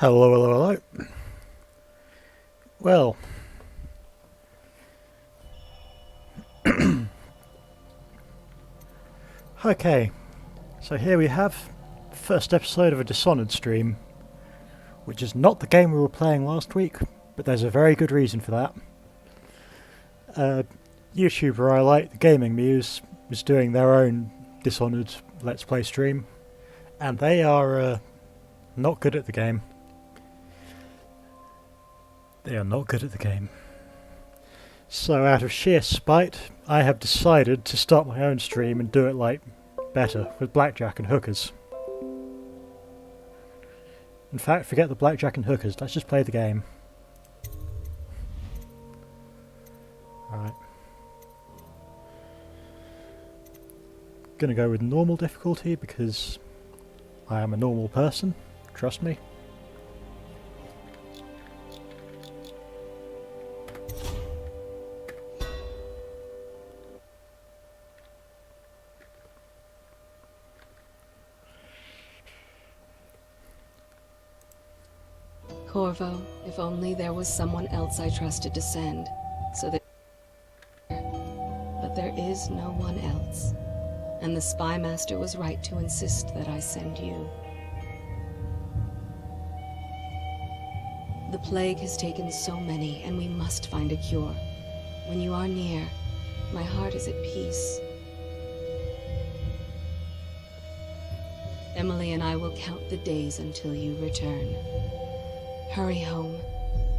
Hello, hello, hello. Well, okay, so here we have the first episode of a Dishonored stream, which is not the game we were playing last week, but there's a very good reason for that. YouTuber I like, the Gaming Muse, is doing their own Dishonored Let's Play stream, and they are not good at the game. They are not good at the game. So out of sheer spite, I have decided to start my own stream and do it like better, with blackjack and hookers. In fact, forget the blackjack and hookers, let's just play the game. Alright. Gonna go with normal difficulty because I am a normal person, trust me. Corvo, if only there was someone else I trusted to send, so that... But there is no one else. And the Spy Master was right to insist that I send you. The plague has taken so many, and we must find a cure. When you are near, my heart is at peace. Emily and I will count the days until you return. Hurry home,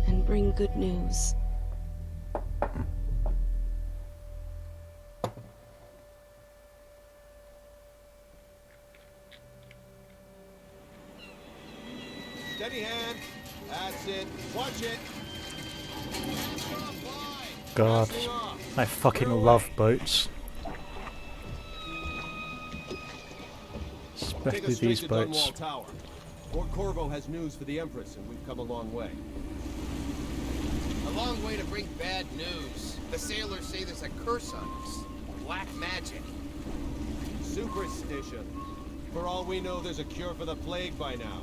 and bring good news. Steady hand. That's it. Watch it. God, I fucking love boats. Especially these boats. Fort Corvo has news for the Empress, and we've come a long way. A long way to bring bad news. The sailors say there's a curse on us. Black magic. Superstition. For all we know, there's a cure for the plague by now.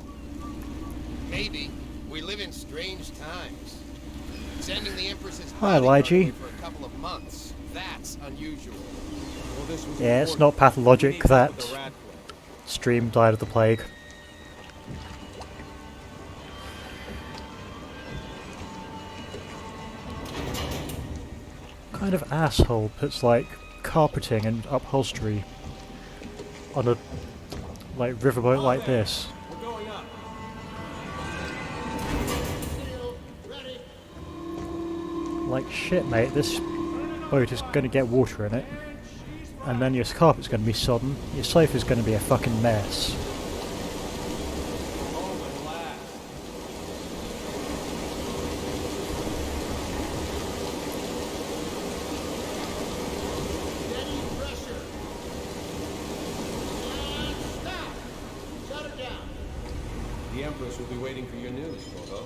Maybe. We live in strange times. Sending the Empress's Hi, bodyguard Lygie. away for a couple of months. That's unusual. Well, this was Yeah, it's important. not pathologic We need help with that the rat plague. Stream died of the plague. Kind of asshole puts like carpeting and upholstery on a like riverboat like this. We're going up. Like shit, mate, this boat is going to get water in it, and then your carpet's going to be sodden, your sofa's going to be a fucking mess. Oh, my lad. Steady pressure. And stop. Shut it down. The Empress will be waiting for your news, Corvo.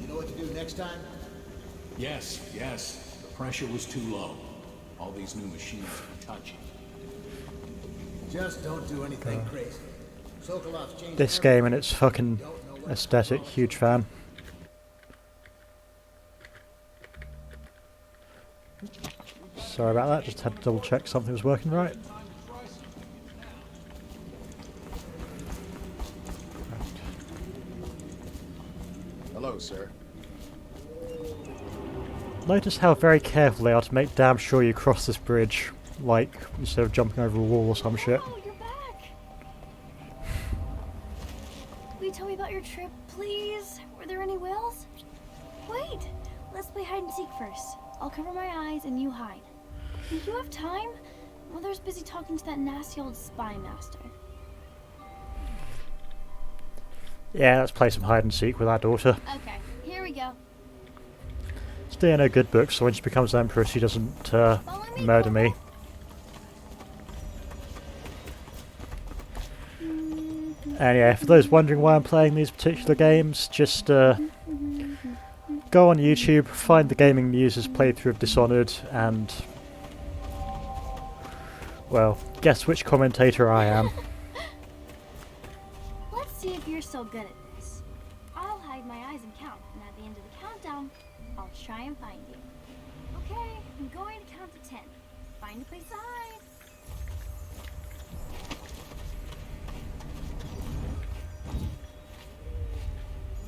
You know what to do next time? Yes, yes. The pressure was too low. All these new machines are touchy. Just don't do anything crazy. Sokolov's changed This everything. game and its fucking aesthetic, huge fan. Sorry about that, just had to double check something was working right. Hello, sir. Notice how very careful they are to make damn sure you cross this bridge, like, instead of jumping over a wall or some shit. Oh, you're back! Will you tell me about your trip, please? Were there any whales? Wait! Let's play hide and seek first. I'll cover my eyes and you hide. Do you have time? Mother's busy talking to that nasty old spy master. Yeah, let's play some hide and seek with our daughter. Okay, here we go. Stay in her good books so when she becomes Empress she doesn't Follow me, murder me. And yeah, for those wondering why I'm playing these particular games, just go on YouTube, find the Gaming Muse's playthrough of Dishonored, and well, guess which commentator I am. Let's see if you're still good at this. I'll hide my eyes and count, and at the end of the countdown, I'll try and find you. Okay, I'm going to count to 10. Find a place to hide.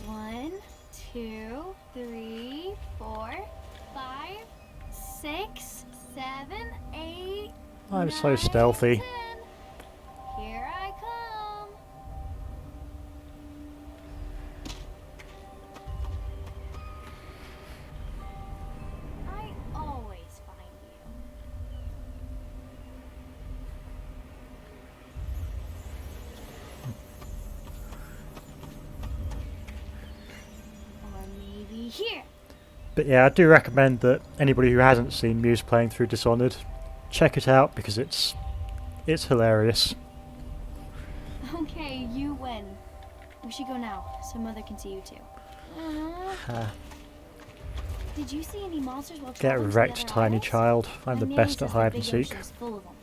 1, 2, 3, 4, 5, 6, 7, 8. I'm so 9, stealthy. 10. Here I come. I always find you. Or maybe here. But yeah, I do recommend that anybody who hasn't seen Muse playing through Dishonored, check it out because it's hilarious. Okay, you win. We should go now, so Mother can see you too. Ah, Did you see any monsters while get traveling to the wrecked, other tiny isles? child. I'm the My best nanny at says the hide and big seek. ocean is full of them,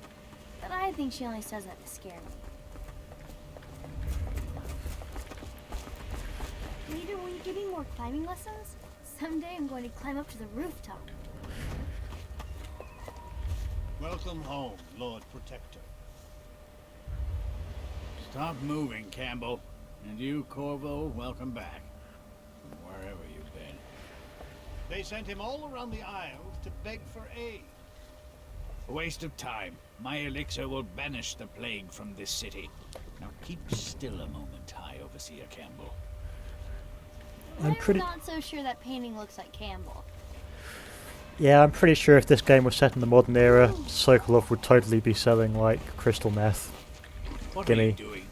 but I think she only says that to scare me. Later, will you give me more climbing lessons? Someday I'm going to climb up to the rooftop. Welcome home, Lord Protector. Stop moving, Campbell. And you, Corvo, welcome back. From wherever you've been. They sent him all around the Isles to beg for aid. A waste of time. My elixir will banish the plague from this city. Now keep still a moment, High Overseer Campbell. I'm pretty. not so sure that painting looks like Campbell. Yeah, I'm pretty sure if this game was set in the modern era, Sokolov would totally be selling like crystal meth. What Gimme. are you doing?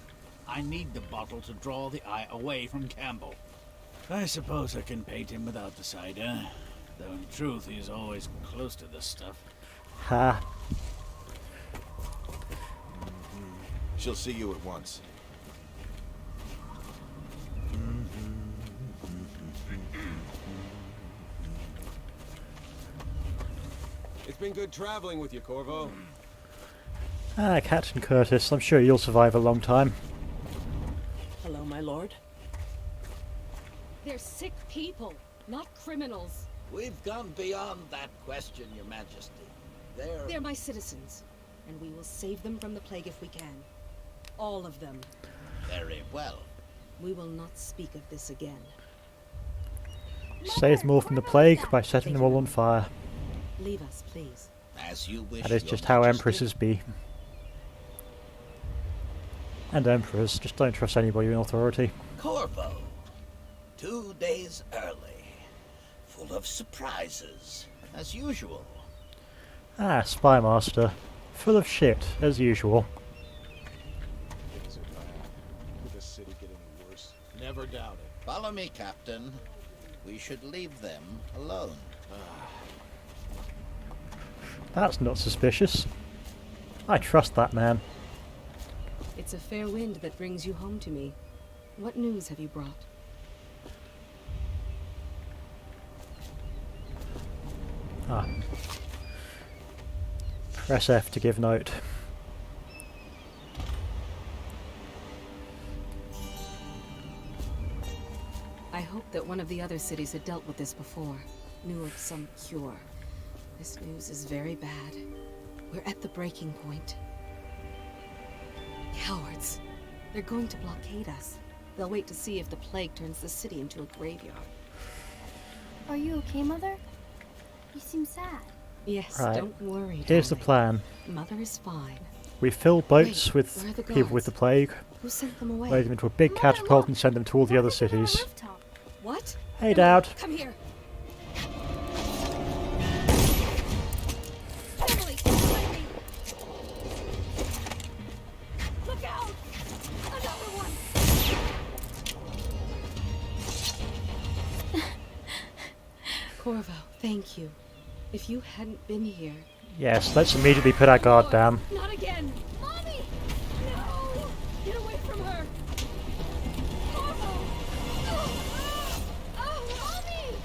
I need the bottle to draw the eye away from Campbell. I suppose I can paint him without the cider. Though in truth, he's always close to this stuff. Ha. She'll see you at once. It's been good traveling with you, Corvo. Ah, Captain Curtis, I'm sure you'll survive a long time. Hello, my lord. They're sick people, not criminals. We've gone beyond that question, Your Majesty. They're my citizens, and we will save them from the plague if we can. All of them. Very well. We will not speak of this again. Save them all from the plague by setting them all on fire. Leave us, please. As you wish. That is Your just how Majesty. empresses be. And emperors, just don't trust anybody in authority. Corvo. 2 days early. Full of surprises, as usual. Ah, Spy Master. Full of shit, as usual. Things are bad. Could the city get any worse? Never doubt it. Follow me, Captain. We should leave them alone. That's not suspicious. I trust that man. It's a fair wind that brings you home to me. What news have you brought? Ah. Press F to give note. I hoped that one of the other cities had dealt with this before. Knew of some cure. This news is very bad. We're at the breaking point. Cowards. They're going to blockade us. They'll wait to see if the plague turns the city into a graveyard. Are you okay, Mother? You seem sad. Yes, Right. don't worry, Here's the darling. plan. Mother is fine. We fill boats Wait, with where are the people with the guards? plague, Who sent them away? load them into a big Mother, catapult look! and send them to all the other They're on a cities. rooftop. What? Hey, Dad. Come here. Emily, behind me. Look out! Another one. Corvo, thank you. If you hadn't been here... Yes, let's immediately put our guard down. Not again! Mommy! No! Get away from her! Corvo! Oh, Mommy!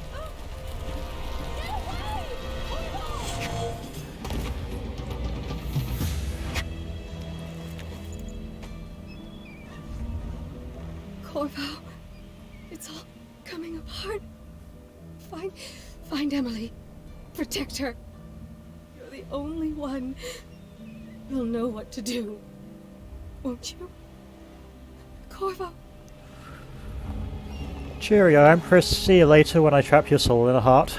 Emily. Protect her. You're the only one. You'll know what to do. Won't you? Corvo. Cheerio, Empress. See you later when I trap your soul in a heart.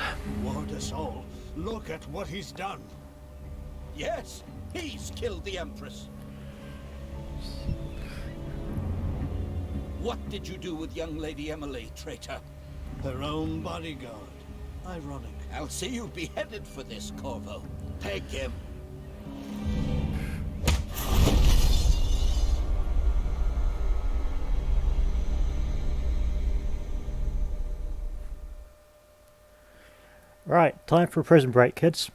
What a soul. Look at what he's done. Yes, he's killed the Empress. What did you do with young Lady Emily, traitor? Her own bodyguard. Ironic. I'll see you beheaded for this, Corvo. Take him. Right, time for a prison break, kids.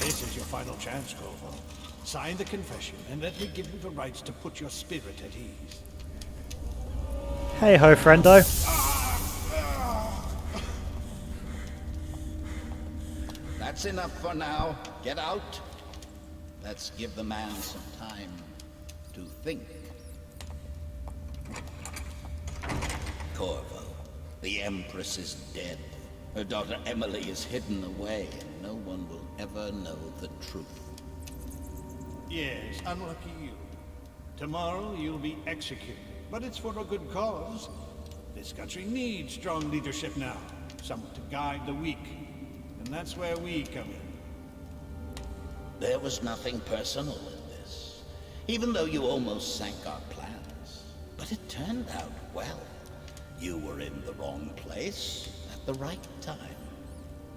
This is your final chance, Corvo. Sign the confession and let me give you the rights to put your spirit at ease. Hey ho, friendo. That's enough for now. Get out. Let's give the man some time to think. Corvo, the Empress is dead. Her daughter Emily is hidden away, and no one will ever know the truth. Yes, unlucky you. Tomorrow you'll be executed, but it's for a good cause. This country needs strong leadership now, someone to guide the weak. And that's where we come in. There was nothing personal in this, even though you almost sank our plans. But it turned out well. You were in the wrong place at the right time,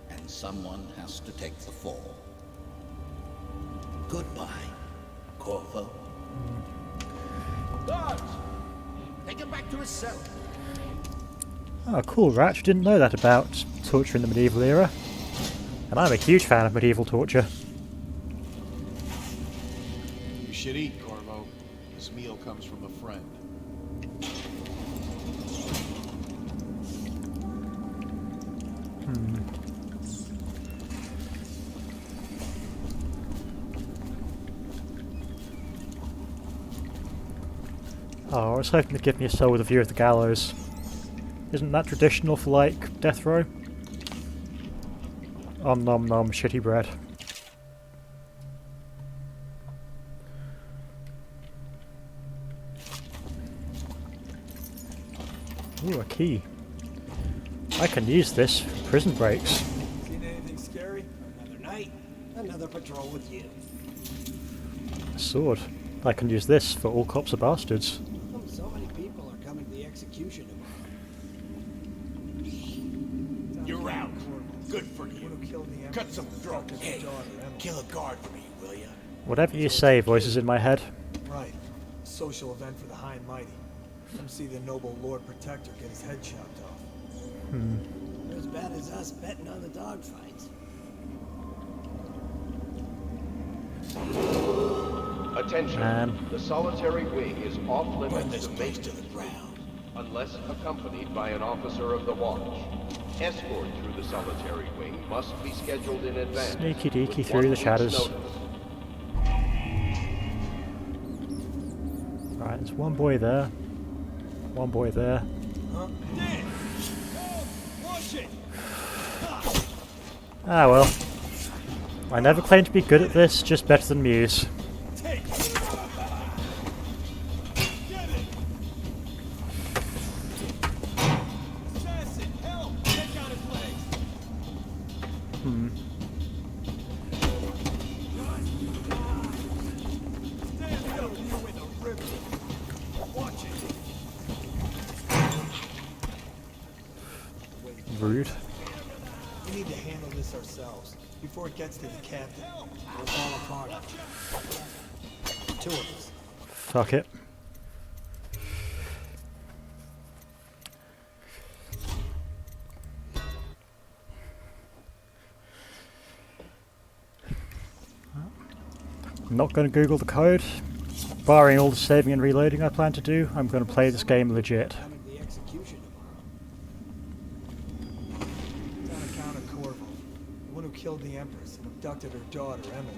and someone has to take the fall. Goodbye, Corvo. Guards! Take him back to his cell. Oh, cool, Ratch. Didn't know that about torture in the medieval era. And I'm a huge fan of medieval torture. You should eat, Corvo. This meal comes from a friend. Oh, I was hoping to give me a cell with a view of the gallows. Isn't that traditional for, like, death row? Om nom nom, shitty bread. Ooh, a key. I can use this for prison breaks. Seen anything scary? Another night, another patrol with you. A sword. I can use this for all cops are bastards. So many people are coming to the execution tomorrow. You're out. Good for you. Cut some throat. Hey, Kill a guard for me, will ya? Whatever you say, voices in my head. right. Social event for the high and mighty. Come see the noble Lord Protector get his head chopped off. They're as bad as us betting on the dogfights. Attention. The solitary wing is off limits to Face to the ground. unless accompanied by an officer of the watch. Escort through the solitary wing must be scheduled in advance. Sneaky deaky with through 1 the week's shadows. notice. Right, there's one boy there. One boy there. Ah well. I never claimed to be good at this, just better than Muse. Rude. We need to handle this ourselves before it gets to the captain. We'll fall apart. Two of us. Fuck it. I'm not going to Google the code. Barring all the saving and reloading I plan to do, I'm going to play this game legit. Coming to the execution who killed the Empress and abducted her daughter, Emily.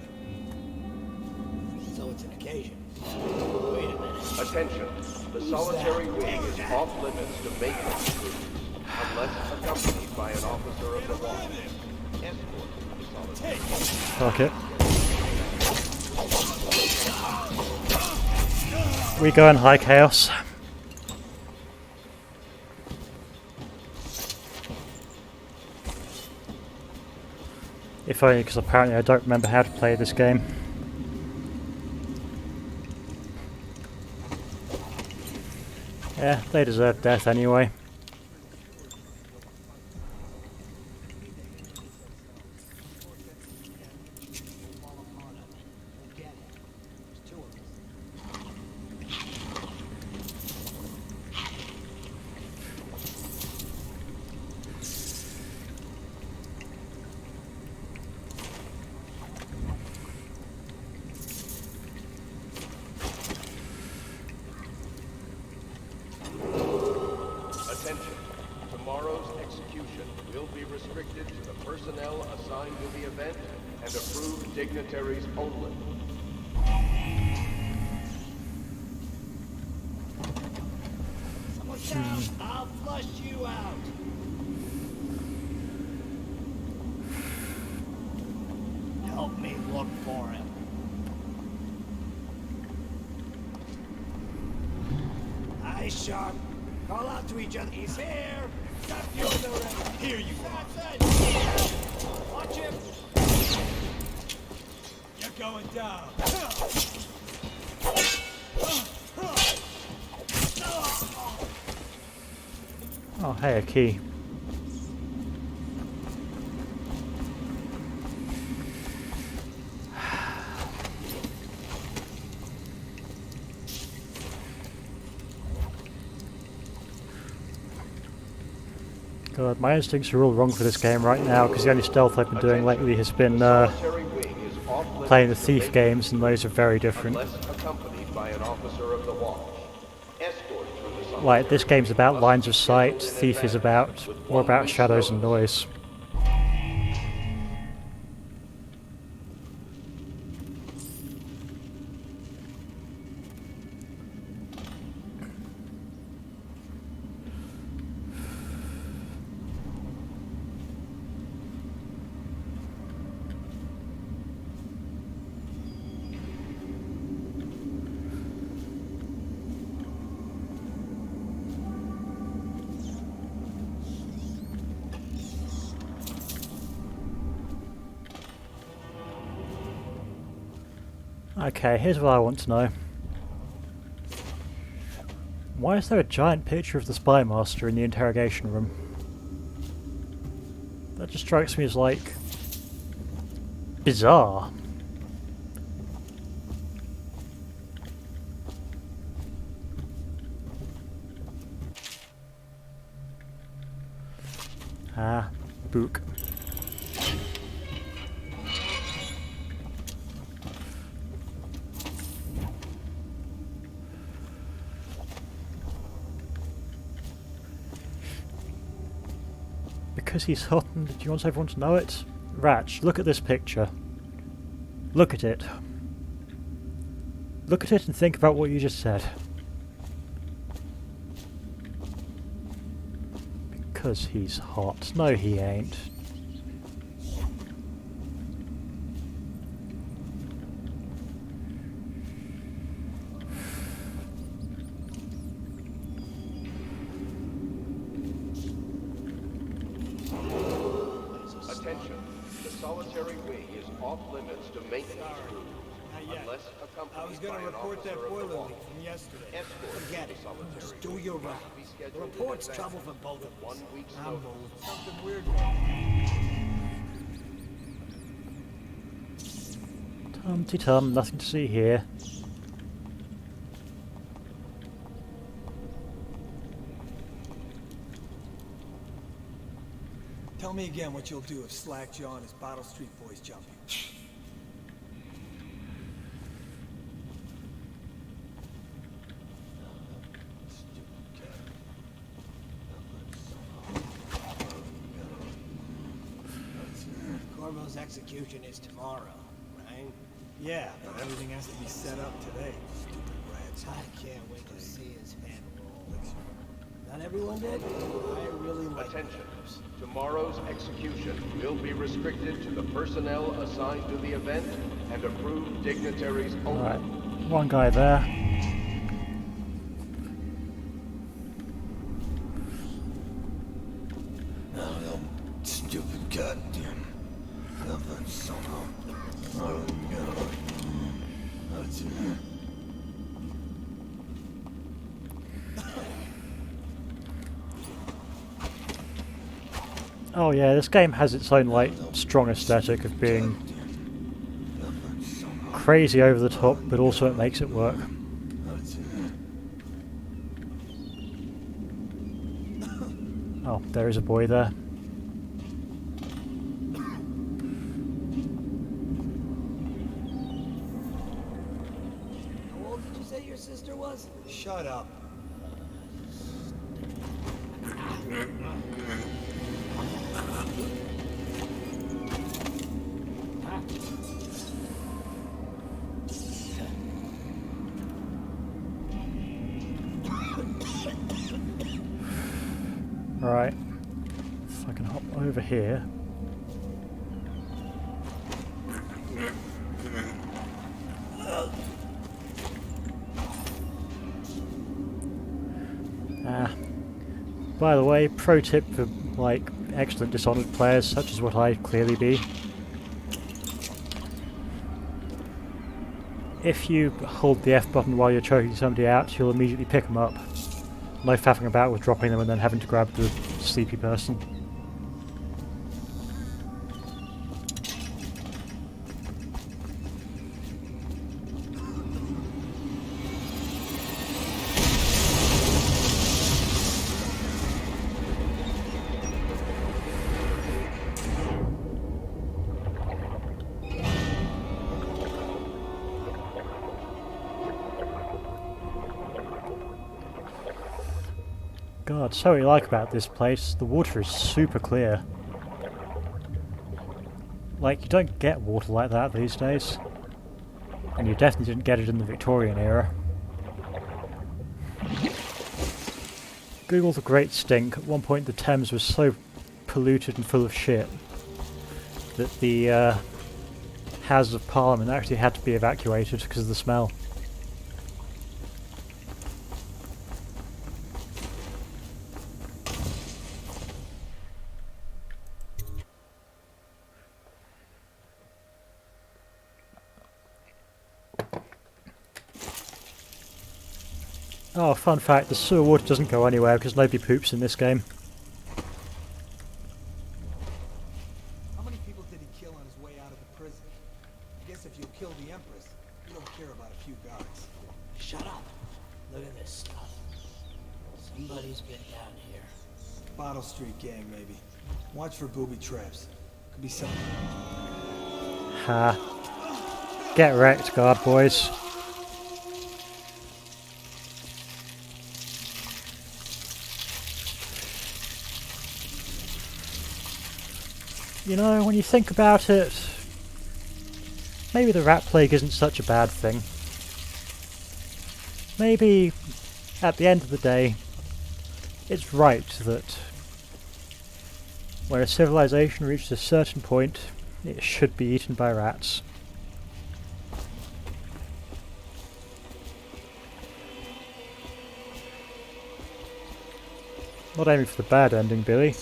So it's an occasion. Wait a minute. Attention. The solitary wing is off limits to maintenance crews, unless accompanied by an officer of the watch. Escort to the solitary wing. Fuck it. We go in high chaos. If only because apparently I don't remember how to play this game. Yeah, they deserve death anyway. Attention. Tomorrow's execution will be restricted to the personnel assigned to the event and approved dignitaries only. Someone's down. I'll flush you out. Help me look for him. Eyes sharp. Call out to each other. He's here. Stop you in the ring. Here you are. Watch him. You're going down. Oh, hey, a key. God, my instincts are all wrong for this game right now, because the only stealth I've been doing lately has been playing the Thief games, and those are very different. Like, this game's about lines of sight, Thief is more about shadows and noise. Okay, here's what I want to know. Why is there a giant picture of the Spy Master in the interrogation room? That just strikes me as, like, bizarre. Ah, book. Because he's hot and he wants everyone to know it? Ratch, look at this picture. Look at it. Look at it and think about what you just said. Because he's hot. No, he ain't. Attention. The solitary wing is off limits to maintenance crews, unless I was accompanied going by to an report that officer of boiler the watch. leak from yesterday. Escort Forget to it. the solitary Just do wing your must round. be The scheduled in report's advance. trouble for both of us. 1 week's I'm notice. moving. Something weird. Tum-ty-tum, nothing to see here. Tell me again what you'll do if Slackjaw and his Bottle Street boys jump you. Corvo's Tomorrow's execution is tomorrow, right? Yeah, but everything has to be set up today. Stupid rats. I can't wait to see his head roll. Not everyone did? I really like Attention. Tomorrow's execution will be restricted to the personnel assigned to the event and approved dignitaries only. Alright, one guy there. Stupid goddamn. Oh yeah, this game has its own like strong aesthetic of being crazy over the top, but also it makes it work. Oh, there is a boy there. How old did you say your sister was? Shut up. Right, if I can hop over here. By the way, pro tip for like excellent Dishonored players, such as what I clearly be. If you hold the F button while you're choking somebody out, you'll immediately pick them up. No faffing about with dropping them and then having to grab the sleepy person. God, so what I like about this place, the water is super clear. Like, you don't get water like that these days. And you definitely didn't get it in the Victorian era. Google the Great Stink. At one point the Thames was so polluted and full of shit that the Houses of Parliament actually had to be evacuated because of the smell. Oh, fun fact, the sewer water doesn't go anywhere because nobody poops in this game. How many people did he kill on his way out of the prison? I guess if you kill the Empress, you don't care about a few guards. Shut up. Look at this stuff. Somebody's been down here. Bottle Street gang, maybe. Watch for booby traps. Could be something. Ha. Get wrecked, guard boys. You know, when you think about it, maybe the rat plague isn't such a bad thing. Maybe, at the end of the day, it's right that when a civilization reaches a certain point, it should be eaten by rats. Not aiming for the bad ending, Billy.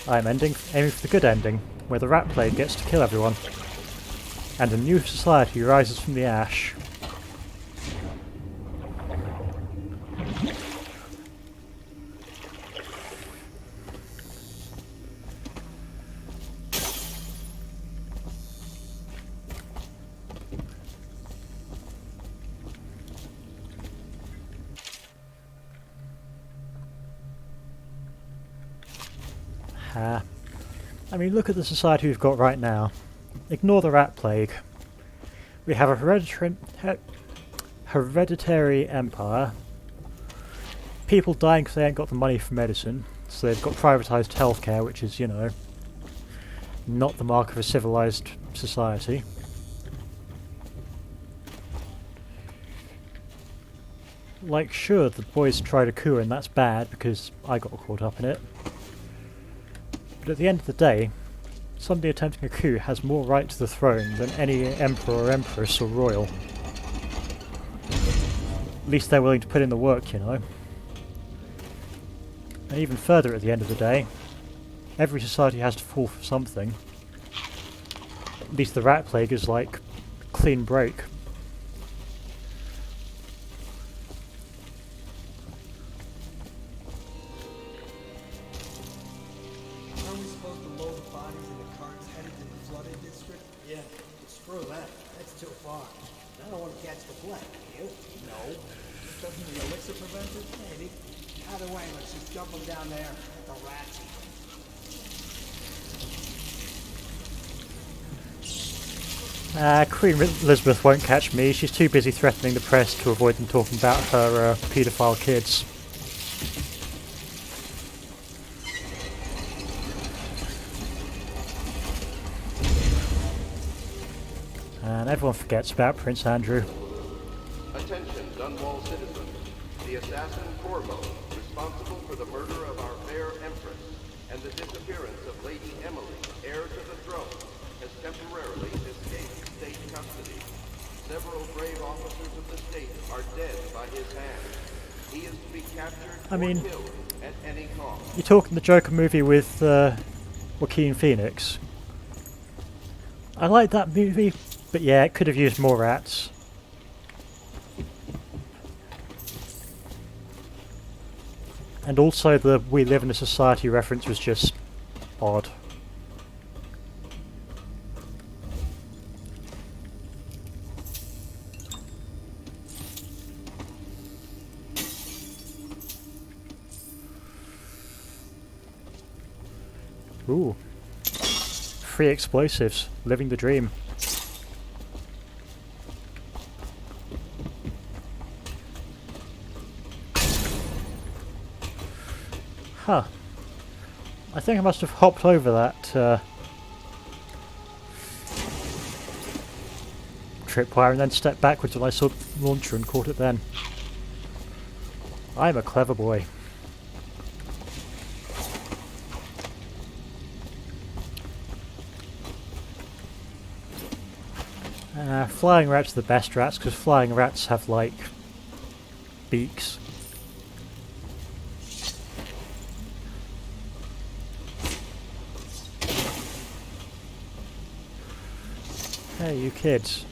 I'm aiming for the good ending, where the rat plague gets to kill everyone, and a new society rises from the ash. I mean, look at the society we've got right now. Ignore the rat plague. We have a hereditary empire. People dying because they ain't got the money for medicine, so they've got privatised healthcare, which is, you know, not the mark of a civilized society. Like, sure, the boys tried a coup and that's bad because I got caught up in it. But at the end of the day, somebody attempting a coup has more right to the throne than any emperor or empress or royal. At least they're willing to put in the work, you know. And even further at the end of the day, every society has to fall for something. At least the rat plague is like clean break. Aren't we supposed to load the bodies in the carts headed to the flooded district? Yeah, screw that. That's too far. I don't want to catch the plague. You? No. Doesn't the elixir prevent it? Maybe. Either way, let's just dump them down there. Let the rats eat them. Queen Elizabeth won't catch me. She's too busy threatening the press to avoid them talking about her paedophile kids. And everyone forgets about Prince Andrew. Attention, Dunwall citizens. The assassin Corvo, responsible for the murder of our fair Empress and the disappearance of Lady Emily, heir to the throne, has temporarily escaped state custody. Several brave officers of the state are dead by his hand. He is to be captured or killed at any cost. You're talking the Joker movie with Joaquin Phoenix. I like that movie, but yeah, it could have used more rats. And also the "We live in a society" reference was just odd. Ooh. Free explosives. Living the dream. Huh. I think I must have hopped over that tripwire and then stepped backwards when I saw the launcher and caught it then. I'm a clever boy. Flying rats are the best rats because flying rats have like beaks. Hey, you kids.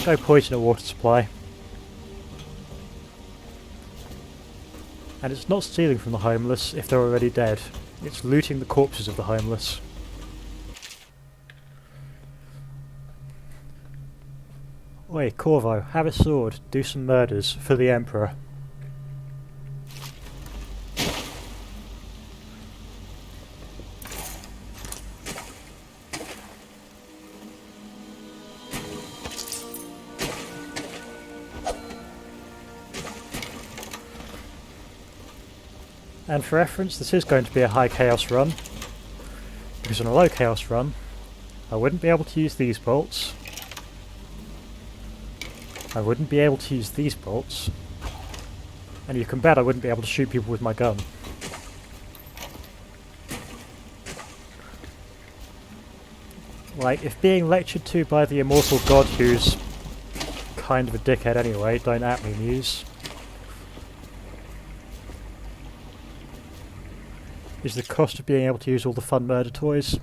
Go poison a water supply. And it's not stealing from the homeless if they're already dead. It's looting the corpses of the homeless. Oi, Corvo, have a sword. Do some murders for the Emperor. And for reference, this is going to be a high chaos run, because on a low chaos run, I wouldn't be able to use these bolts, I wouldn't be able to use these bolts, and you can bet I wouldn't be able to shoot people with my gun. Like, if being lectured to by the immortal god who's kind of a dickhead anyway, don't at me, Muse, is the cost of being able to use all the fun murder toys.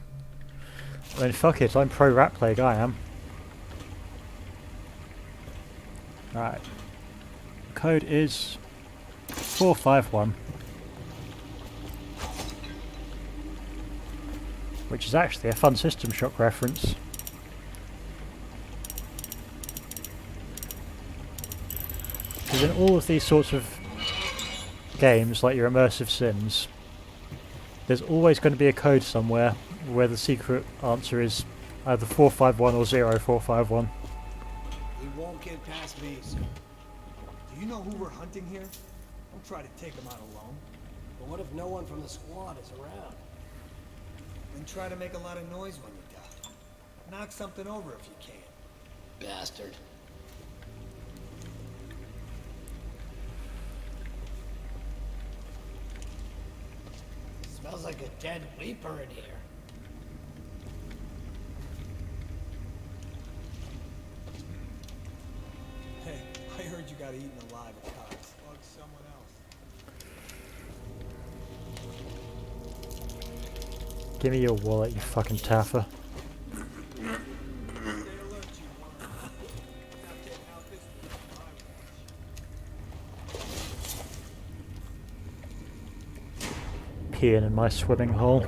I mean, fuck it, I'm pro rat plague, I am. Right. The code is 451. Which is actually a fun System Shock reference. Because in all of these sorts of games, like your immersive sims, there's always going to be a code somewhere where the secret answer is either 451 or 0451. He won't get past me, so. Do you know who we're hunting here? Don't try to take him out alone. But what if no one from the squad is around? And try to make a lot of noise when you die. Knock something over if you can. Bastard. Smells like a dead Reaper in here. Hey, I heard you got eaten alive at Cox. Bug someone else. Give me your wallet, you fucking taffer. Peeing in my swimming hole.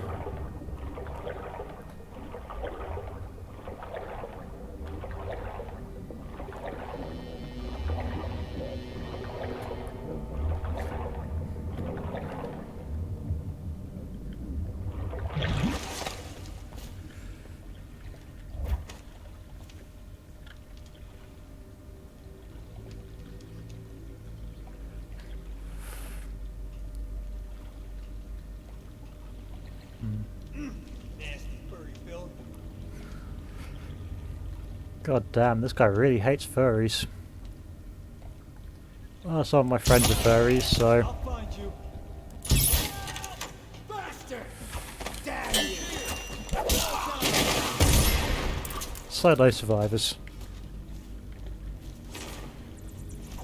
Nasty furry Phil. God damn, this guy really hates furries. Well, some of my friends are furries, so... I'll find you. Bastard! Damn you! Solo survivors.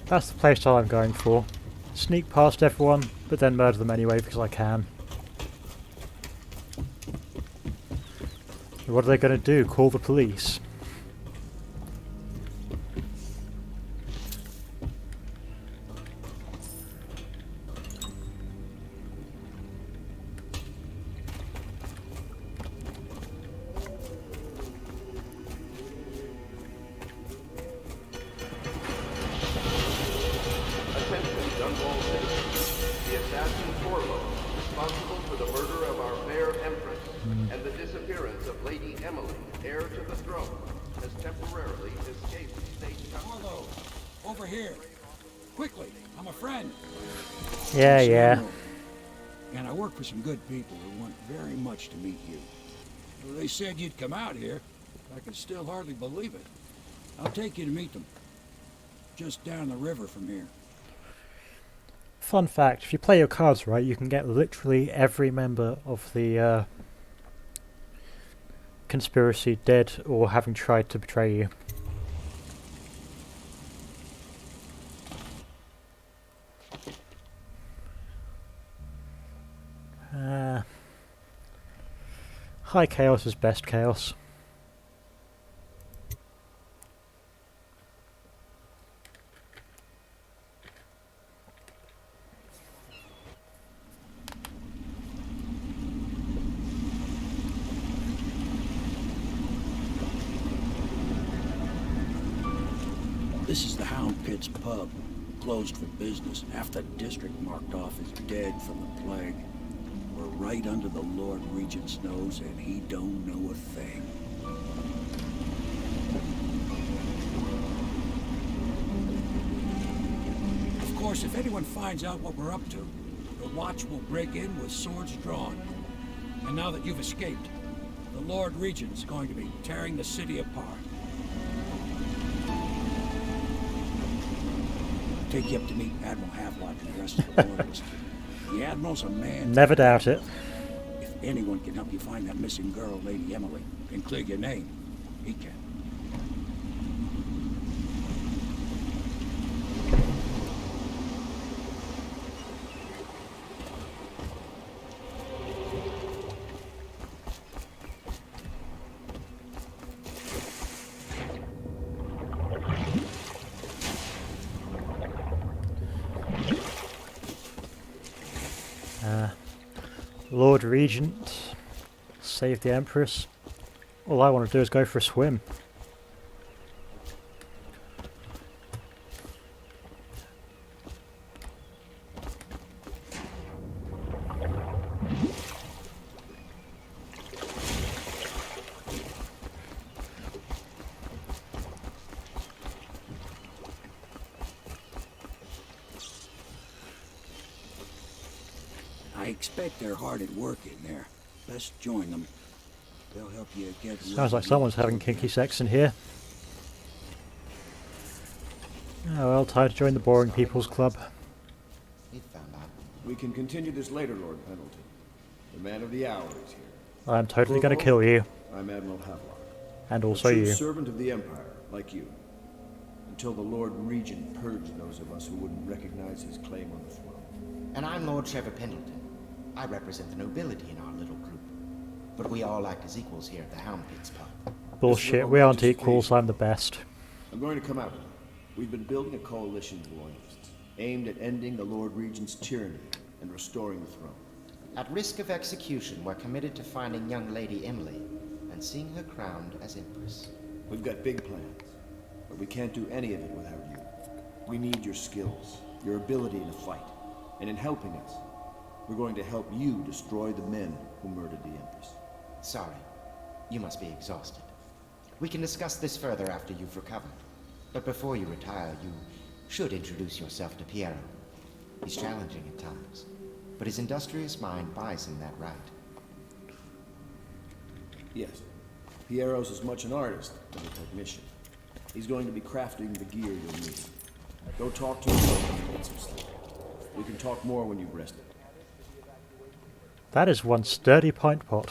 That's the playstyle I'm going for. Sneak past everyone, but then murder them anyway because I can. What are they going to do? Call the police? Attention, Dunwall citizens. The assassin Corvo, responsible for the murder of our fair Empress and the disappearance of Lady Emily, heir to the throne, has temporarily escaped state custody. Corvo, over here. Quickly, I'm a friend. Yeah, yeah. Samuel. And I work for some good people who want very much to meet you. Well, they said you'd come out here. I can still hardly believe it. I'll take you to meet them. Just down the river from here. Fun fact, if you play your cards right, you can get literally every member of the conspiracy dead or having tried to betray you. High chaos is best chaos. This is the Hound Pit's pub. Closed for business. Half the district marked off as dead from the plague. We're right under the Lord Regent's nose, and he don't know a thing. Of course, if anyone finds out what we're up to, the Watch will break in with swords drawn. And now that you've escaped, the Lord Regent's going to be tearing the city apart. Take you up to meet Admiral Havelock and the rest of the loyalists. The Admiral's a man. Never doubt it. If anyone can help you find that missing girl, Lady Emily, and clear your name, he can. Lord Regent, save the Empress. All I want to do is go for a swim. I expect they're hard at work in there. Best join them. They'll help you get... Sounds like someone's having kinky sex in here. Oh well, time to join the boring people's club. We can continue this later, Lord Pendleton. The man of the hour is here. I'm totally going to kill you. I'm Admiral Havelock. And also a true you. servant of the Empire, like you. Until the Lord Regent purged those of us who wouldn't recognize his claim on the throne. And I'm Lord Trevor Pendleton. I represent the nobility in our little group. But we all act as equals here at the Hound Pits pub. Bullshit, we aren't equals, I'm the best. I'm going to come out. We've been building a coalition of loyalists, aimed at ending the Lord Regent's tyranny and restoring the throne. At risk of execution, we're committed to finding young Lady Emily and seeing her crowned as Empress. We've got big plans, but we can't do any of it without you. We need your skills, your ability in a fight, and in helping us, we're going to help you destroy the men who murdered the Empress. Sorry, you must be exhausted. We can discuss this further after you've recovered. But before you retire, you should introduce yourself to Piero. He's challenging at times, but his industrious mind buys him that right. Yes, Piero's as much an artist as a technician. He's going to be crafting the gear you'll need. Go talk to him and get some sleep. We can talk more when you've rested. That is one sturdy pint pot.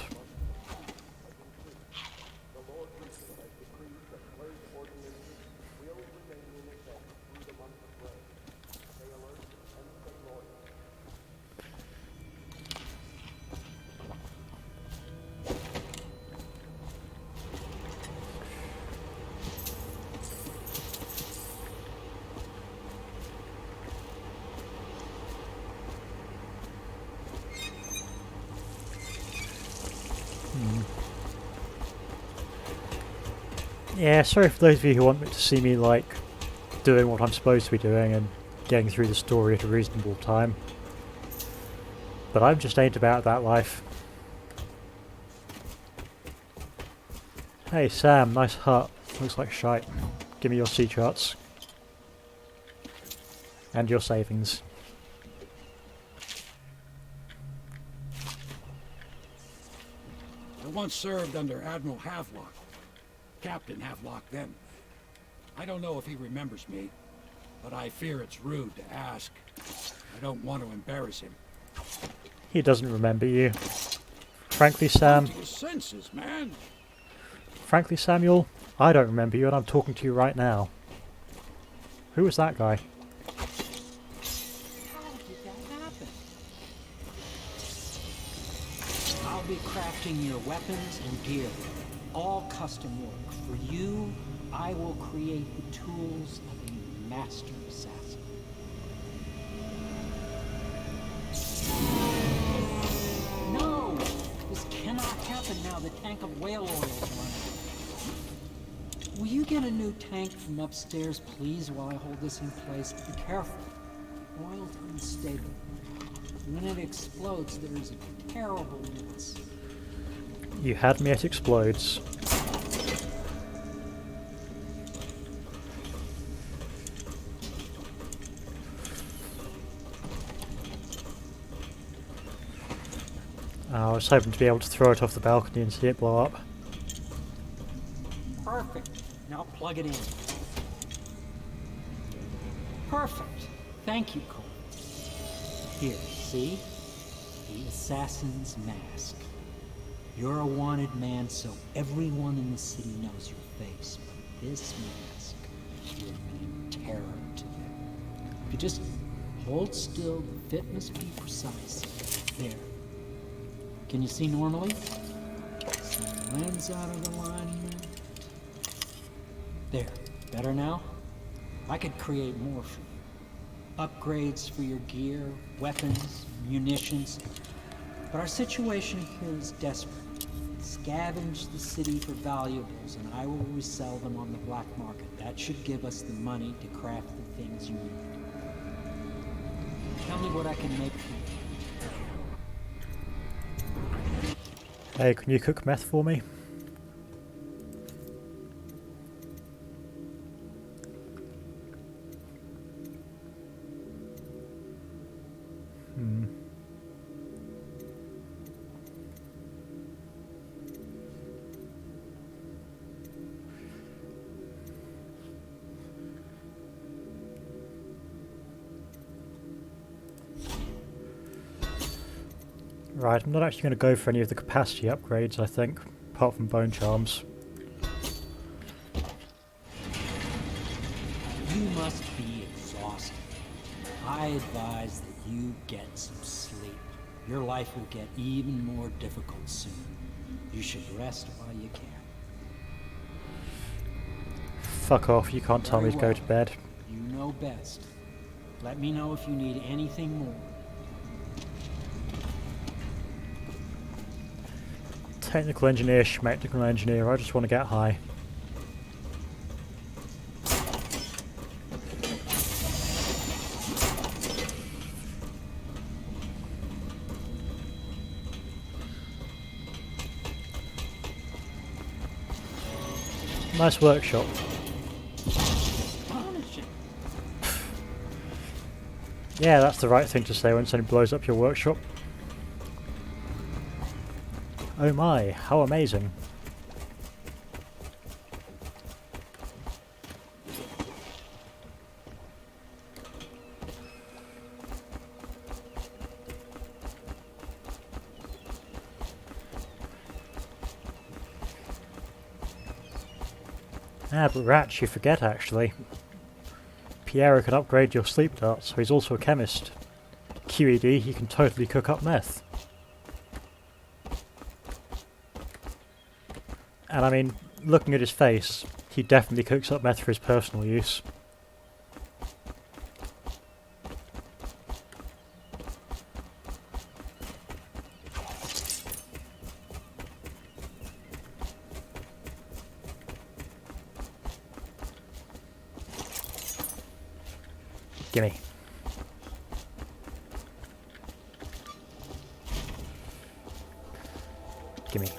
Yeah, sorry for those of you who want to see me, like, doing what I'm supposed to be doing and getting through the story at a reasonable time. But I'm just ain't about that life. Hey Sam, nice hut. Looks like shite. Give me your sea charts. And your savings. I once served under Admiral Havelock. Captain Havelock then. I don't know if he remembers me, but I fear it's rude to ask. I don't want to embarrass him. He doesn't remember you. Frankly, Sam... Come to his senses, man. Frankly, Samuel, I don't remember you and I'm talking to you right now. Who was that guy? How did that happen? I'll be crafting your weapons and gear. All custom work. For you, I will create the tools of a master assassin. No! This cannot happen now. The tank of whale oil is running out. Will you get a new tank from upstairs, please, while I hold this in place? Be careful. Oil's unstable. When it explodes, there is a terrible mess. You had me at explodes. I was hoping to be able to throw it off the balcony and see it blow up. Perfect. Now plug it in. Perfect. Thank you, Cole. Here, see? The assassin's mask. You're a wanted man, so everyone in the city knows your face. But this mask will mean terror to them. If you just hold still, the fit must be precise. There. Can you see normally? Some lens out of alignment. There. Better now? I could create more for you. Upgrades for your gear, weapons, munitions. But our situation here is desperate. Scavenge the city for valuables, and I will resell them on the black market. That should give us the money to craft the things you need. Tell me what I can make for you. Hey, can you cook meth for me? Right, I'm not actually going to go for any of the capacity upgrades, I think, apart from bone charms. You must be exhausted. I advise that you get some sleep. Your life will get even more difficult soon. You should rest while you can. Fuck off, you can't tell me to go to bed. You know best. Let me know if you need anything more. Technical engineer, schmectical engineer, I just want to get high. Nice workshop. Yeah, that's the right thing to say when somebody blows up your workshop. Oh my, how amazing. Ah, but Ratch, you forget actually. Piero can upgrade your sleep darts, so he's also a chemist. QED, he can totally cook up meth. And I mean, looking at his face, he definitely cooks up meth for his personal use. Gimme. Gimme.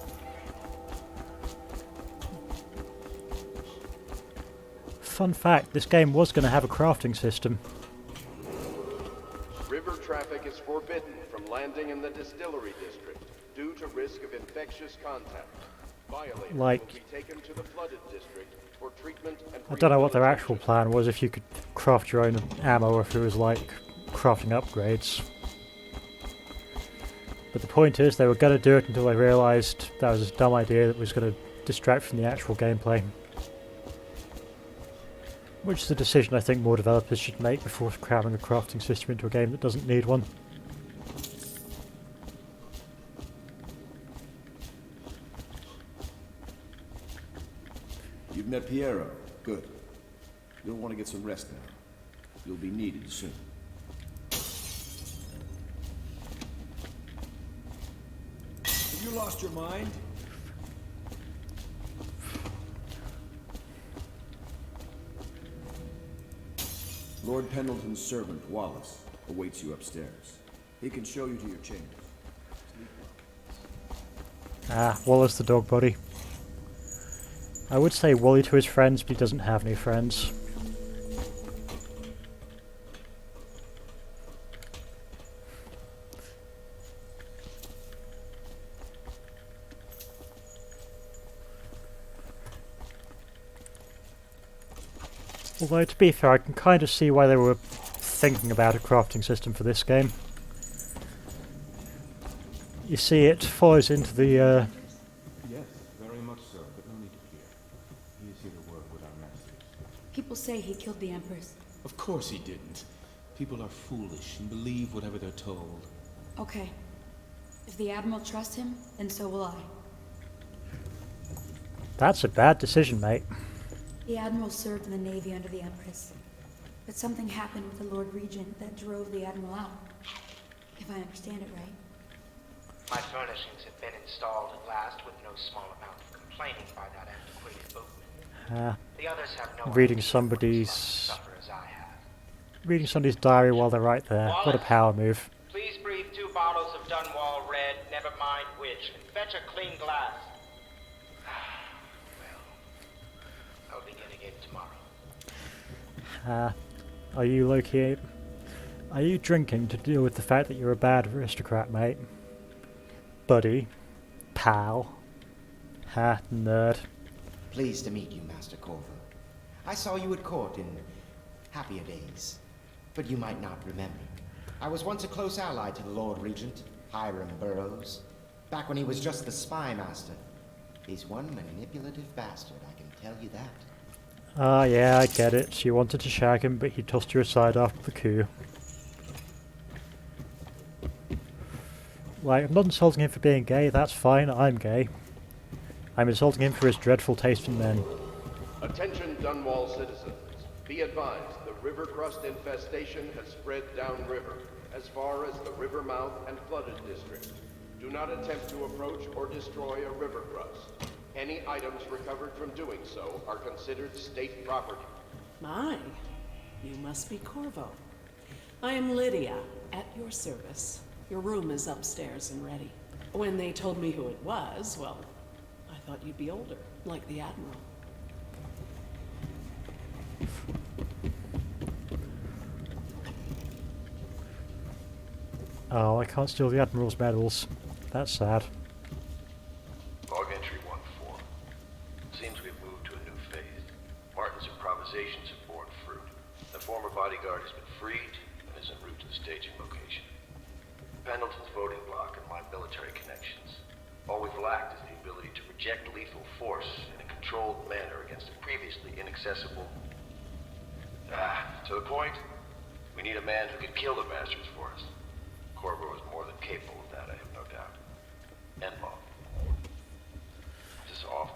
Fun fact, this game was going to have a crafting system. River traffic is forbidden from landing in the distillery district due to risk of infectious contact. Violators Like, will be taken to the flooded district for treatment and I don't know what their actual plan was, if you could craft your own ammo or if it was like crafting upgrades. But the point is, they were going to do it until they realised that was a dumb idea that was going to distract from the actual gameplay. Which is a decision I think more developers should make before cramming a crafting system into a game that doesn't need one. You've met Piero. Good. You'll want to get some rest now. You'll be needed soon. Have you lost your mind? Lord Pendleton's servant, Wallace, awaits you upstairs. He can show you to your chambers. Ah, Wallace the dog body. I would say Wally to his friends, but he doesn't have any friends. Although, to be fair, I can kind of see why they were thinking about a crafting system for this game. You see, it follows into the, Yes, very much so, but no need to fear. He is here to work with our masters. People say he killed the Empress. Of course he didn't. People are foolish and believe whatever they're told. Okay. If the Admiral trusts him, then so will I. That's a bad decision, mate. The Admiral served in the Navy under the Empress. But something happened with the Lord Regent that drove the Admiral out. If I understand it right. My furnishings have been installed at last with no small amount of complaining by that antiquated boatman. The others have no Reading idea somebody's... suffer as I have. Reading somebody's diary while they're right there. What a power move. Please breathe 2 bottles of Dunwall Red, never mind which, and fetch a clean glass. Well, I'll begin again tomorrow. Are you low-key... Are you drinking to deal with the fact that you're a bad aristocrat, mate? Buddy. Pal. Ha, nerd. Pleased to meet you, Master Corvo. I saw you at court in happier days, but you might not remember. I was once a close ally to the Lord Regent. Hiram Burrows. Back when he was just the spy master. He's one manipulative bastard, I can tell you that. Ah, yeah, I get it. She wanted to shag him, but he tossed her aside after the coup. Like, I'm not insulting him for being gay, that's fine, I'm gay. I'm insulting him for his dreadful taste in men. Attention Dunwall citizens. Be advised, the river crust infestation has spread downriver, as far as the river mouth and flooded district. Do not attempt to approach or destroy a river crust. Any items recovered from doing so are considered state property. My, you must be Corvo. I am Lydia, at your service. Your room is upstairs and ready. When they told me who it was, well, I thought you'd be older, like the Admiral. Oh, I can't steal the Admiral's medals. That's sad. Log entry 1-4. Seems we've moved to a new phase. Martin's improvisations have borne fruit. The former bodyguard has been freed and is en route to the staging location. Pendleton's voting bloc and my military connections. All we've lacked is the ability to project lethal force in a controlled manner against a previously inaccessible... to the point, we need a man who can kill the bastards for us. Corvo is more than capable of that, I have no doubt. Enmo. This off.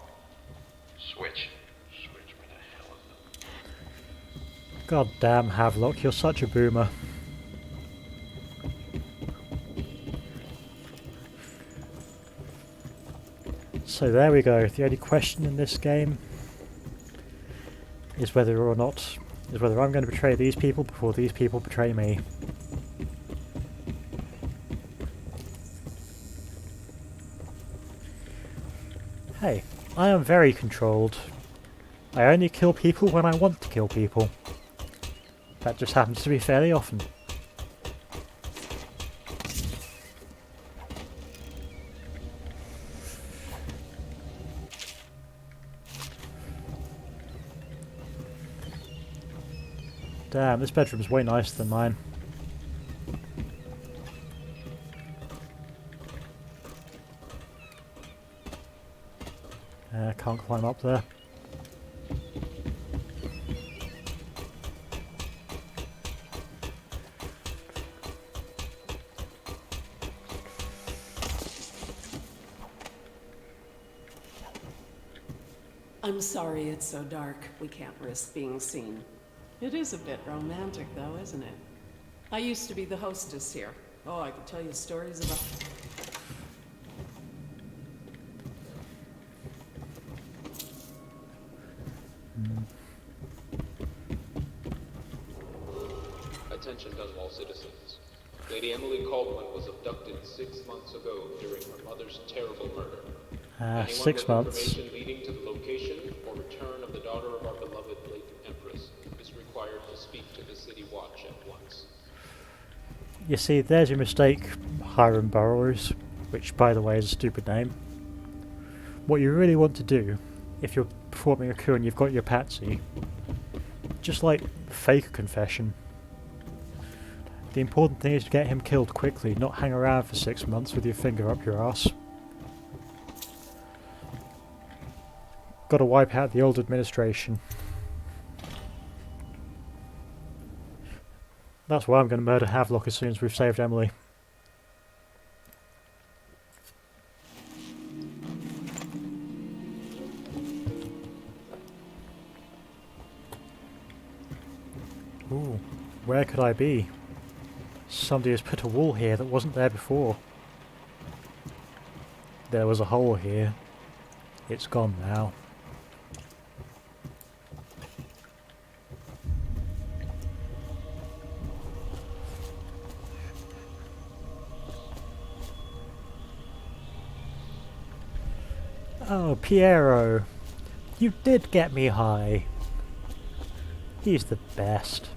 Switch. Switch, where the hell is it? God damn, Havelock, you're such a boomer. So there we go. The only question in this game is whether I'm going to betray these people before these people betray me. Hey, I am very controlled. I only kill people when I want to kill people. That just happens to be fairly often. Damn, this bedroom's way nicer than mine. I can't climb up there. I'm sorry it's so dark. We can't risk being seen. It is a bit romantic, though, isn't it? I used to be the hostess here. Oh, I could tell you stories about... Attention Dunwall citizens. Lady Emily Caldwell was abducted 6 months ago during her mother's terrible murder. Anyone 6 with months. information leading to the location or return of the daughter of our beloved late Empress is required to speak to the City Watch at once. You see, there's your mistake, Hiram Burrows, which by the way is a stupid name. What you really want to do, if you're performing a coup and you've got your patsy, just like fake a confession. The important thing is to get him killed quickly, not hang around for 6 months with your finger up your ass. Gotta wipe out the old administration. That's why I'm going to murder Havelock as soon as we've saved Emily. Ooh, where could I be? Somebody has put a wall here that wasn't there before. There was a hole here. It's gone now. Oh, Piero. You did get me high. He's the best.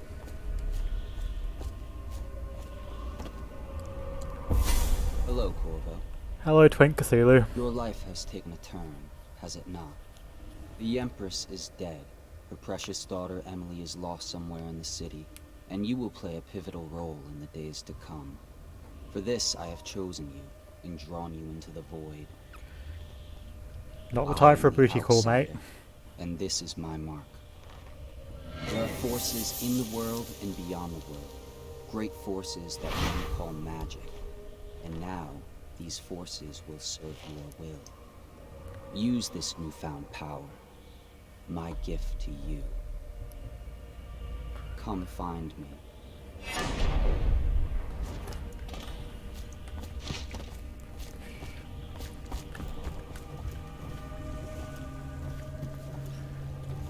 Hello, Corvo. Hello, Twink Cthulhu. Your life has taken a turn, has it not? The Empress is dead. Her precious daughter Emily is lost somewhere in the city, and you will play a pivotal role in the days to come. For this I have chosen you and drawn you into the void. Not the time for a I am the booty call, mate. outsider, and this is my mark. There are forces in the world and beyond the world. Great forces that men call magic. And now, these forces will serve your will. Use this newfound power. My gift to you. Come find me.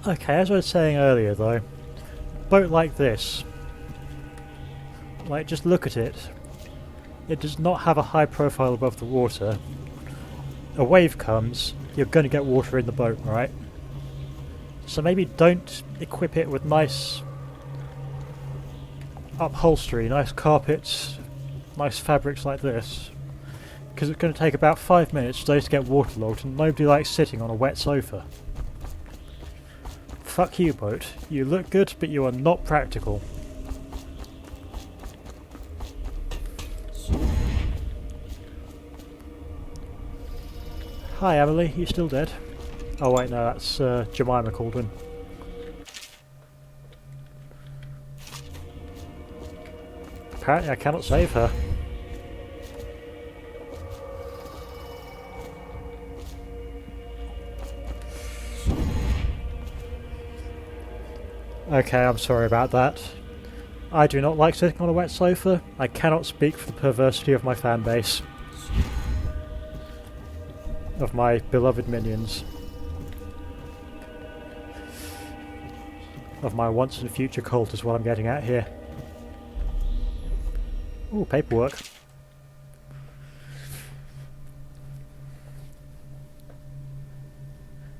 Okay, as I was saying earlier though, a boat like this, like just look at it. It does not have a high profile above the water. A wave comes, you're going to get water in the boat, right? So maybe don't equip it with nice upholstery, nice carpets, nice fabrics like this. Because it's going to take about 5 minutes for those to get waterlogged, and nobody likes sitting on a wet sofa. Fuck you, boat. You look good, but you are not practical. Hi, Emily. You still dead? Oh wait, no, that's Jemima Caldwin. Apparently I cannot save her. Okay, I'm sorry about that. I do not like sitting on a wet sofa. I cannot speak for the perversity of my fan base. Of my beloved minions. Of my once and future cult is what I'm getting at here. Ooh, paperwork.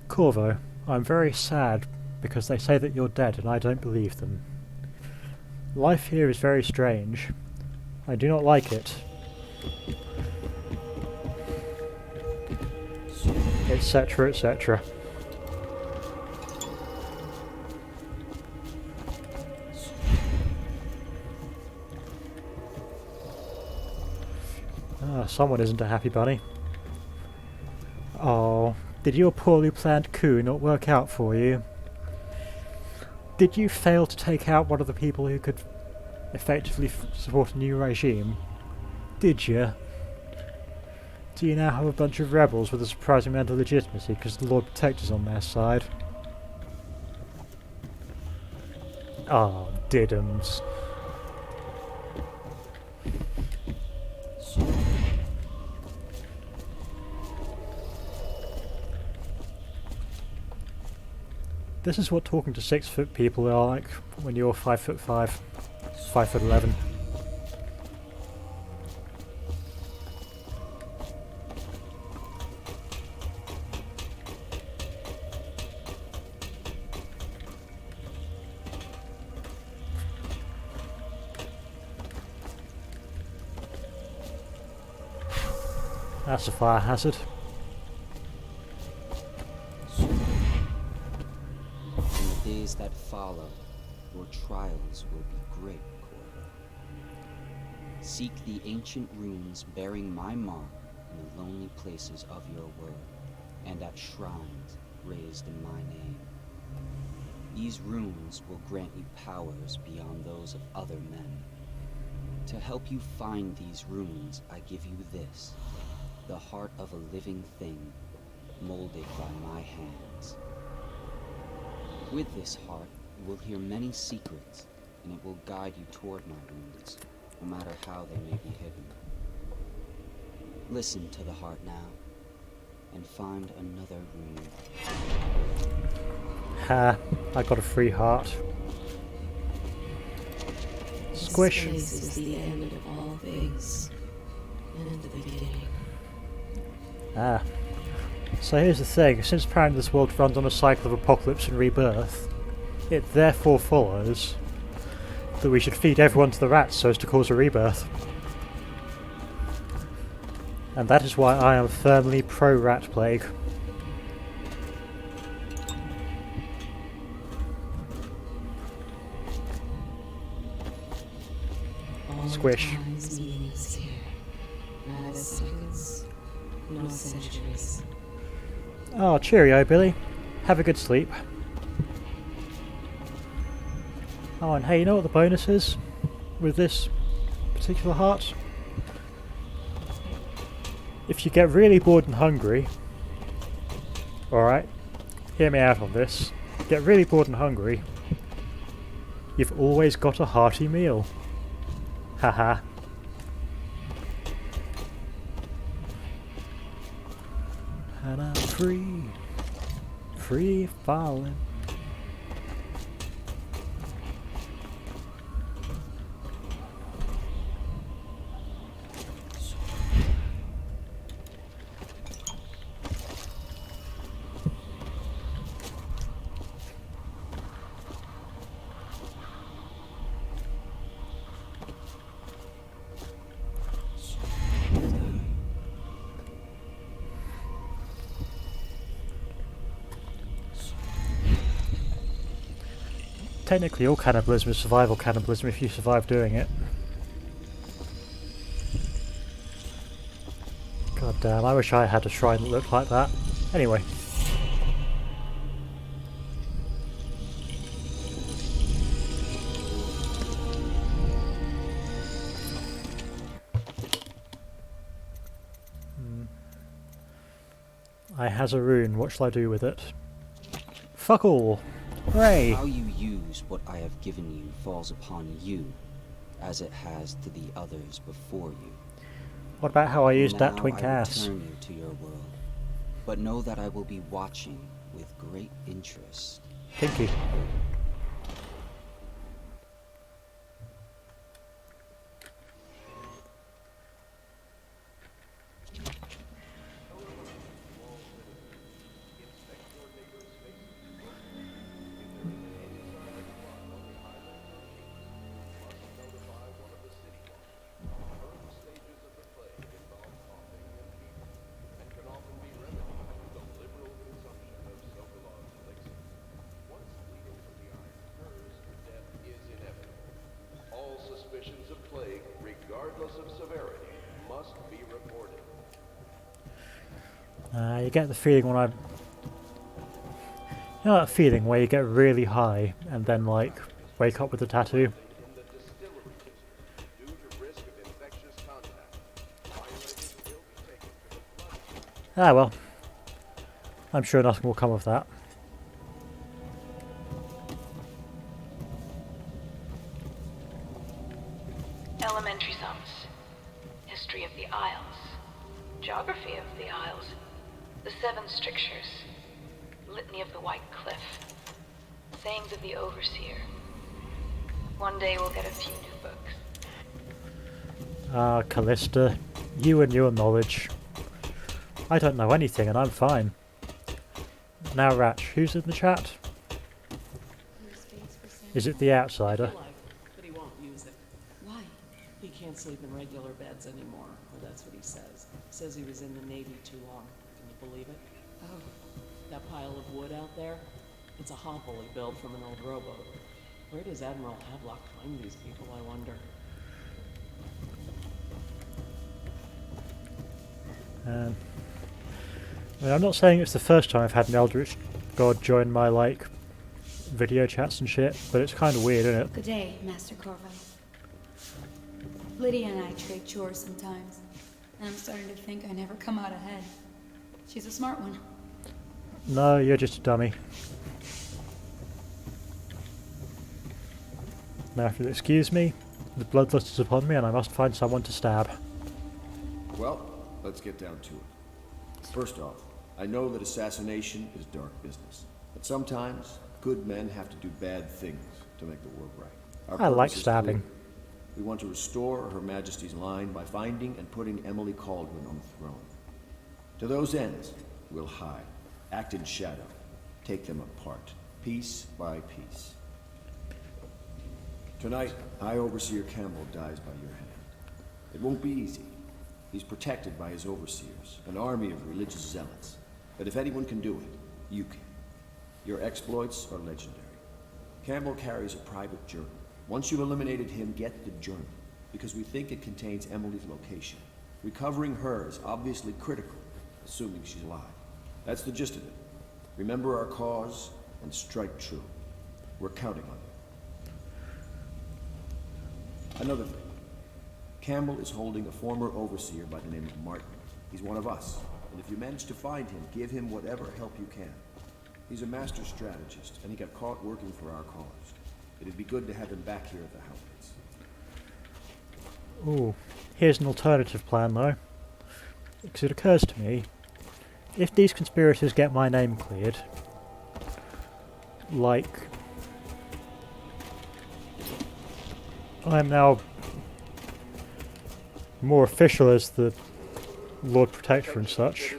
Corvo, I'm very sad because they say that you're dead and I don't believe them. Life here is very strange. I do not like it. Etc, etc. Ah, someone isn't a happy bunny. Oh, did your poorly planned coup not work out for you? Did you fail to take out one of the people who could effectively support a new regime? Did you? Do you now have a bunch of rebels with a surprising amount of legitimacy because the Lord Protector's on their side? Oh, diddums. This is what talking to 6-foot people are like when you're 5'5", 5'11". That's a fire hazard. In the days that follow, your trials will be great, Corvo. Seek the ancient runes bearing my mark in the lonely places of your world, and at shrines raised in my name. These runes will grant you powers beyond those of other men. To help you find these runes, I give you this, the heart of a living thing, molded by my hands. With this heart, you will hear many secrets, and it will guide you toward my runes, no matter how they may be hidden. Listen to the heart now, and find another rune. Ha, I got a free heart. Squish. This place is the end of all things, and the beginning. Ah. So here's the thing, since apparently this world runs on a cycle of apocalypse and rebirth, it therefore follows that we should feed everyone to the rats so as to cause a rebirth. And that is why I am firmly pro-rat plague. Squish. All time's meaningless here. Neither seconds nor centuries. Oh, cheerio, Billy. Have a good sleep. Oh, and hey, you know what the bonus is with this particular heart? If you get really bored and hungry, alright, hear me out on this. Get really bored and hungry, you've always got a hearty meal. Haha. And I'm free. Free falling. Technically all cannibalism is survival cannibalism if you survive doing it. God damn, I wish I had a shrine that looked like that. Anyway. I has a rune, what shall I do with it? Fuck all! Hooray! How you use what I have given you falls upon you, as it has to the others before you. What about how I used that Now twink I ass? return you to your world, but know that I will be watching with great interest. Kinky. All suspicions of plague, regardless of severity, must be reported. You get the feeling when I... You know that feeling where you get really high and then like wake up with a tattoo? Ah well. I'm sure nothing will come of that. Elementary sums. History of the Isles. Geography of the Isles. The Seven Strictures. Litany of the White Cliff. Sayings of the Overseer. One day we'll get a few new books. Ah, Callista. You and your knowledge. I don't know anything and I'm fine. Now Ratch, who's in the chat? Is it the outsider? But he won't use it. Why? He can't sleep in regular beds anymore. Well, that's what he says. Says he was in the Navy too long. Can you believe it? Oh. That pile of wood out there? It's a hovel he built from an old rowboat. Where does Admiral Havelock find these people, I wonder? I mean, I'm not saying it's the first time I've had an Eldritch God join my, like, video chats and shit, but it's kind of weird, isn't it? Good day, Master Corvo. Lydia and I trade chores sometimes, and I'm starting to think I never come out ahead. She's a smart one. No, you're just a dummy. Now if you'll excuse me, the bloodlust is upon me and I must find someone to stab. Well, let's get down to it. First off, I know that assassination is dark business, but sometimes good men have to do bad things to make the world right. Our I like purpose is stabbing. clear. We want to restore Her Majesty's line by finding and putting Emily Caldwin on the throne. To those ends, we'll hide, act in shadow, take them apart, piece by piece. Tonight, High Overseer Campbell dies by your hand. It won't be easy. He's protected by his overseers, an army of religious zealots. But if anyone can do it, you can. Your exploits are legendary. Campbell carries a private journal. Once you've eliminated him, get the journal, because we think it contains Emily's location. Recovering her is obviously critical, assuming she's alive. That's the gist of it. Remember our cause and strike true. We're counting on you. Another thing. Campbell is holding a former overseer by the name of Martin. He's one of us, and if you manage to find him, give him whatever help you can. He's a master strategist, and he got caught working for our cause. It'd be good to have him back here at the House. Ooh, here's an alternative plan though. Because it occurs to me, if these conspirators get my name cleared, like, I'm now more official as the Lord Protector and such.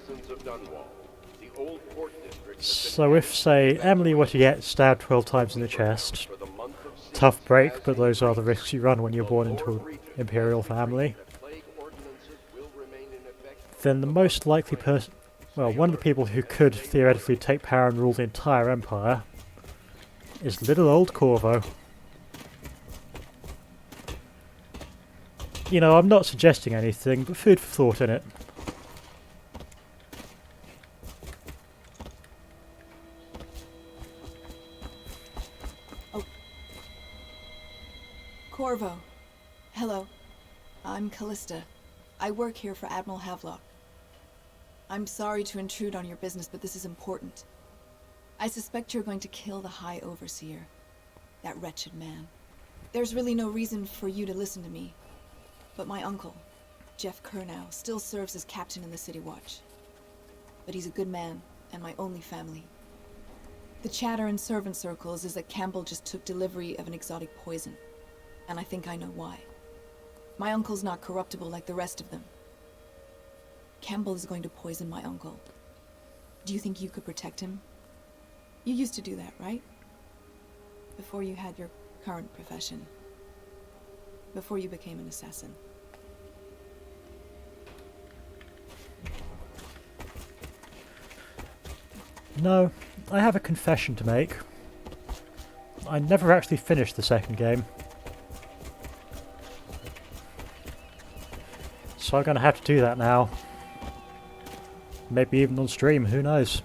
So if, say, Emily were to get stabbed 12 times in the chest, tough break, but those are the risks you run when you're born into an imperial family, then the most likely person, well, one of the people who could theoretically take power and rule the entire empire is little old Corvo. You know, I'm not suggesting anything, but food for thought in it. Oh. Corvo. Hello. I'm Callista. I work here for Admiral Havelock. I'm sorry to intrude on your business, but this is important. I suspect you're going to kill the High Overseer. That wretched man. There's really no reason for you to listen to me. But my uncle, Jeff Kurnow, still serves as captain in the City Watch. But he's a good man, and my only family. The chatter in servant circles is that Campbell just took delivery of an exotic poison. And I think I know why. My uncle's not corruptible like the rest of them. Campbell is going to poison my uncle. Do you think you could protect him? You used to do that, right? Before you had your current profession. Before you became an assassin. No, I have a confession to make. I never actually finished the second game. So I'm going to have to do that now. Maybe even on stream, who knows?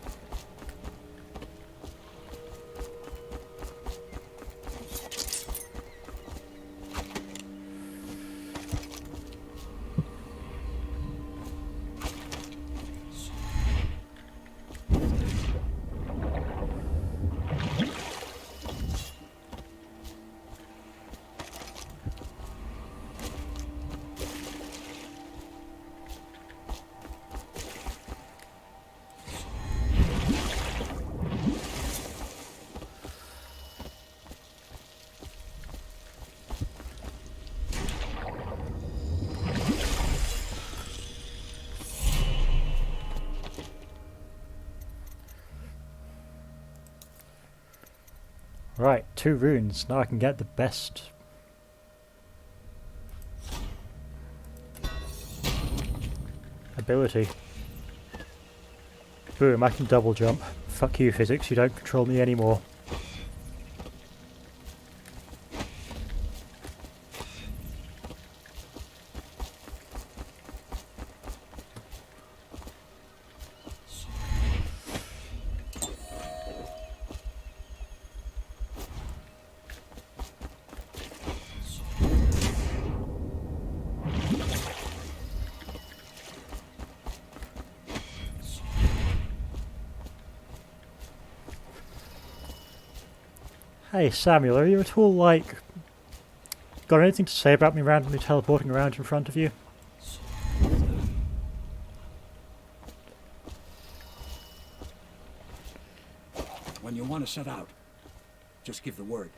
Right, 2 runes. Now I can get the best. Ability. Boom, I can double jump. Fuck you, physics, you don't control me anymore. Hey Samuel, are you at all, like, got anything to say about me randomly teleporting around in front of you? When you want to set out, just give the word.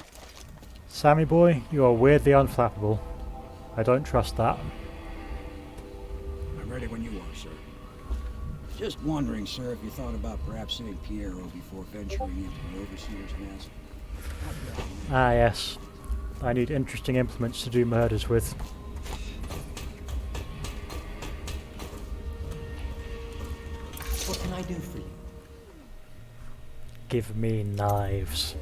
Sammy boy, you are weirdly unflappable. I don't trust that. I'm ready when you are, sir. Just wondering, sir, if you thought about perhaps seeing Piero before venturing into the Overseer's nest. Ah yes. I need interesting implements to do murders with. What can I do for you? Give me knives.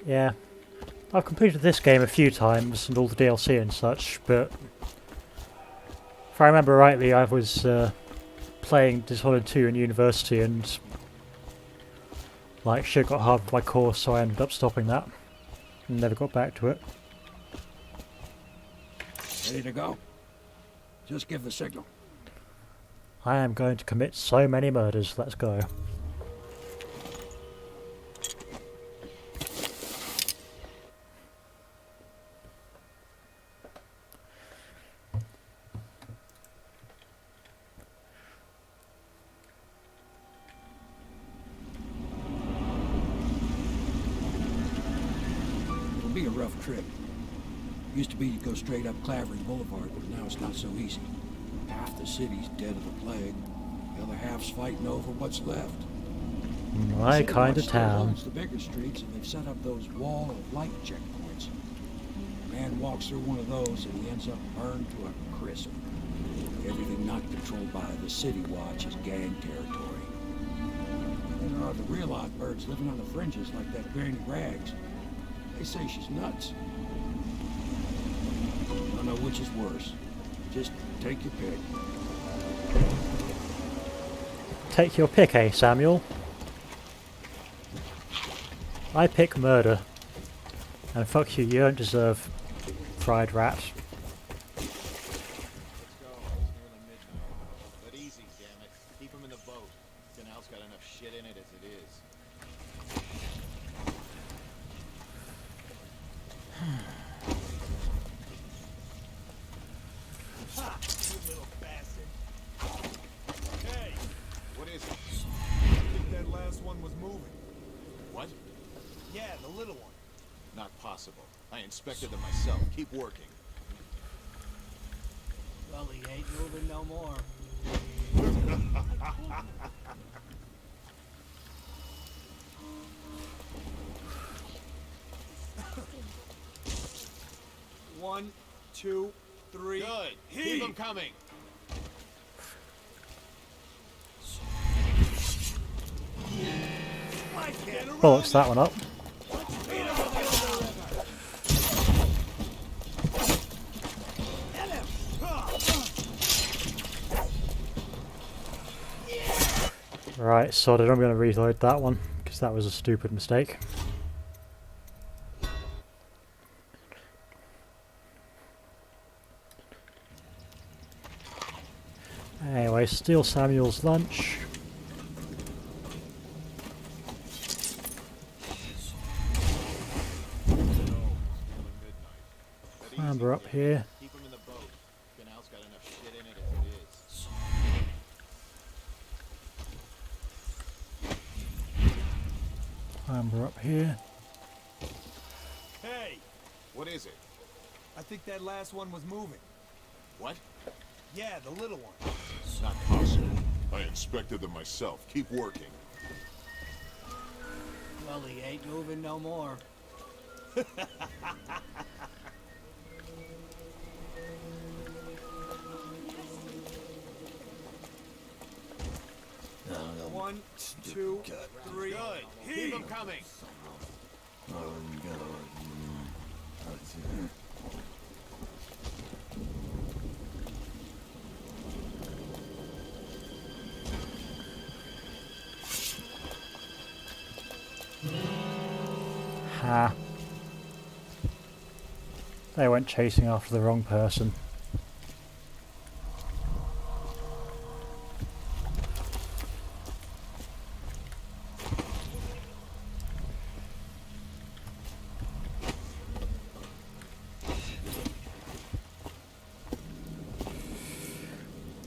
Yeah. I've completed this game a few times and all the DLC and such, but if I remember rightly, I was playing Dishonored 2 in university and like shit got hard with my course, so I ended up stopping that and never got back to it. Ready to go? Just give the signal. I am going to commit so many murders. Let's go. It'll be a rough trip. Used to be to go straight up Clavering Boulevard, but now it's not so easy. Half the city's dead of the plague. The other half's fighting over what's left. My kind of town. The bigger streets, and they've set up those wall of light checkpoints. A man walks through one of those, and he ends up burned to a crisp. Everything not controlled by the City Watch is gang territory. There are the real odd birds living on the fringes, like that Granny Rags. They say she's nuts. I don't know which is worse. Just take your pick. Take your pick, eh, Samuel? I pick murder. And fuck you, you don't deserve fried rat. Let's go. It's nearly midnight. But easy, damn it. Keep him in the boat. Canal's got enough shit in it as it is. Ha! You little bastard. Hey! What is it? I think that last one was moving. What? Yeah, the little one. Not possible. I inspected them myself. Keep working. Well, he ain't moving no more. One, two, three. Good. Keep them coming. Bollocks that one up. Right, sorted. I'm going to reload that one because that was a stupid mistake. Anyway, steal Samuel's lunch. Clamber up here. Keep him in the boat. Canal's got enough shit in it as it is. Clamber up here. Hey! What is it? I think that last one was moving. What? Yeah, the little one. Not possible. I inspected them myself. Keep working. Well, he ain't moving no more. One, two, three. Good. Keep them coming. Ha. They went chasing after the wrong person.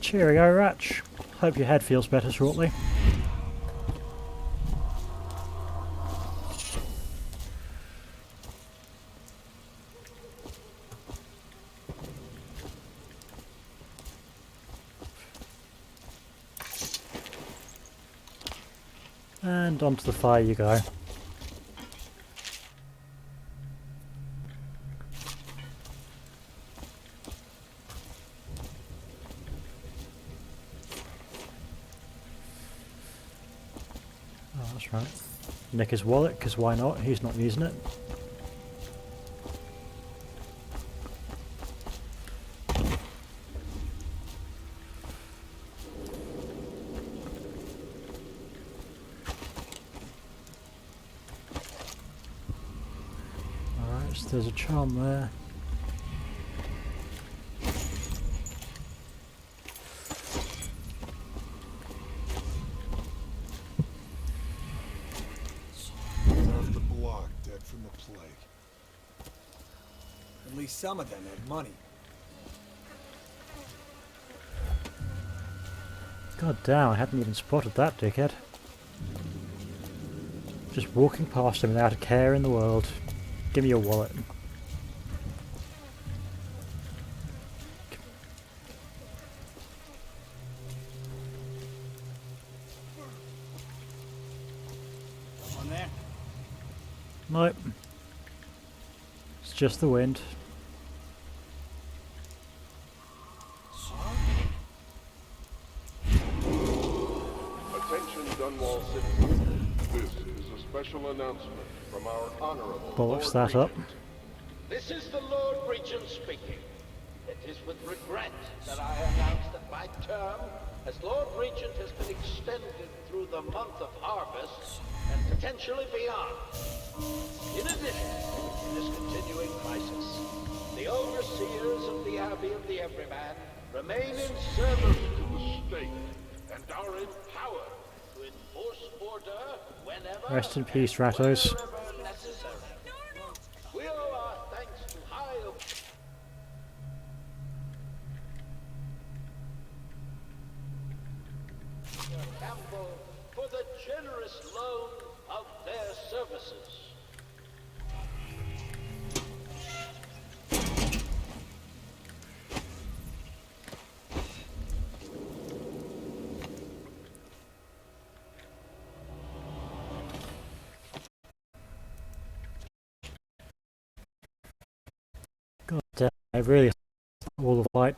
Cheerio, Ratch. Hope your head feels better shortly. And onto the fire you go. Oh, that's right. Nick his wallet, because why not? He's not using it. There's a charm there. Off the block, dead from the plague. At least some of them had money. God damn, I hadn't even spotted that dickhead. Just walking past him without a care in the world. Give me your wallet. Someone there? Nope. It's just the wind. Attention Dunwall citizens. This is a special announcement from our honorable Bollocks Lord that up. Regent. This is the Lord Regent speaking. It is with regret that I announce that my term as Lord Regent has been extended through the month of harvest and potentially beyond. In addition to this continuing crisis, the overseers of the Abbey of the Everyman remain in service to the state and are empowered to enforce order whenever Rest in peace, Rattos. wherever necessary. We owe our thanks to High Campbell for the generous loan of their services. God damn, I really all the light.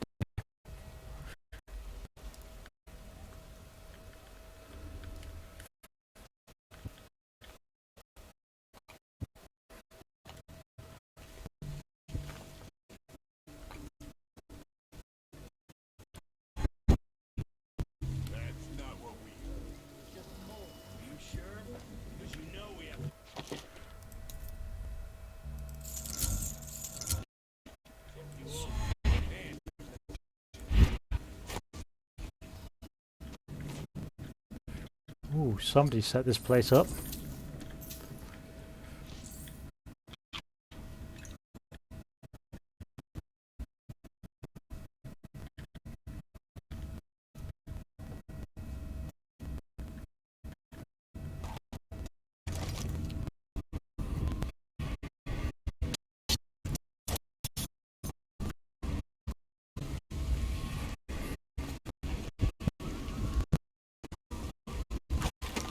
That's not what we heard. Just cold. Are you sure? Because you know we have... Ooh, somebody set this place up.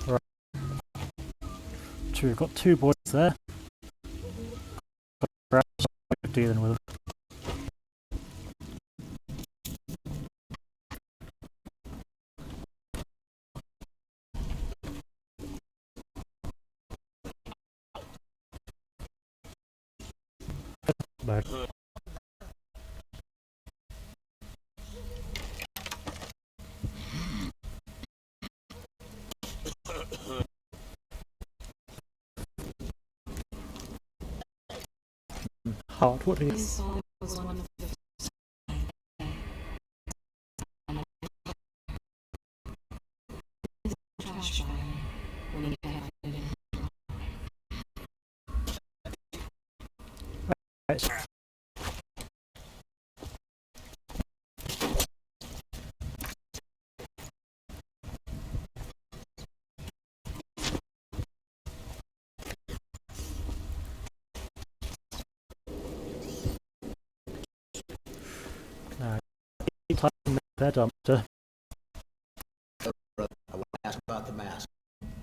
Right. So we've got two boys there. Dealing with them. Back. Hard, what do you... His father was one of the trash fire when he had it. Right. Time to make their dumpster. I want to ask about the mask.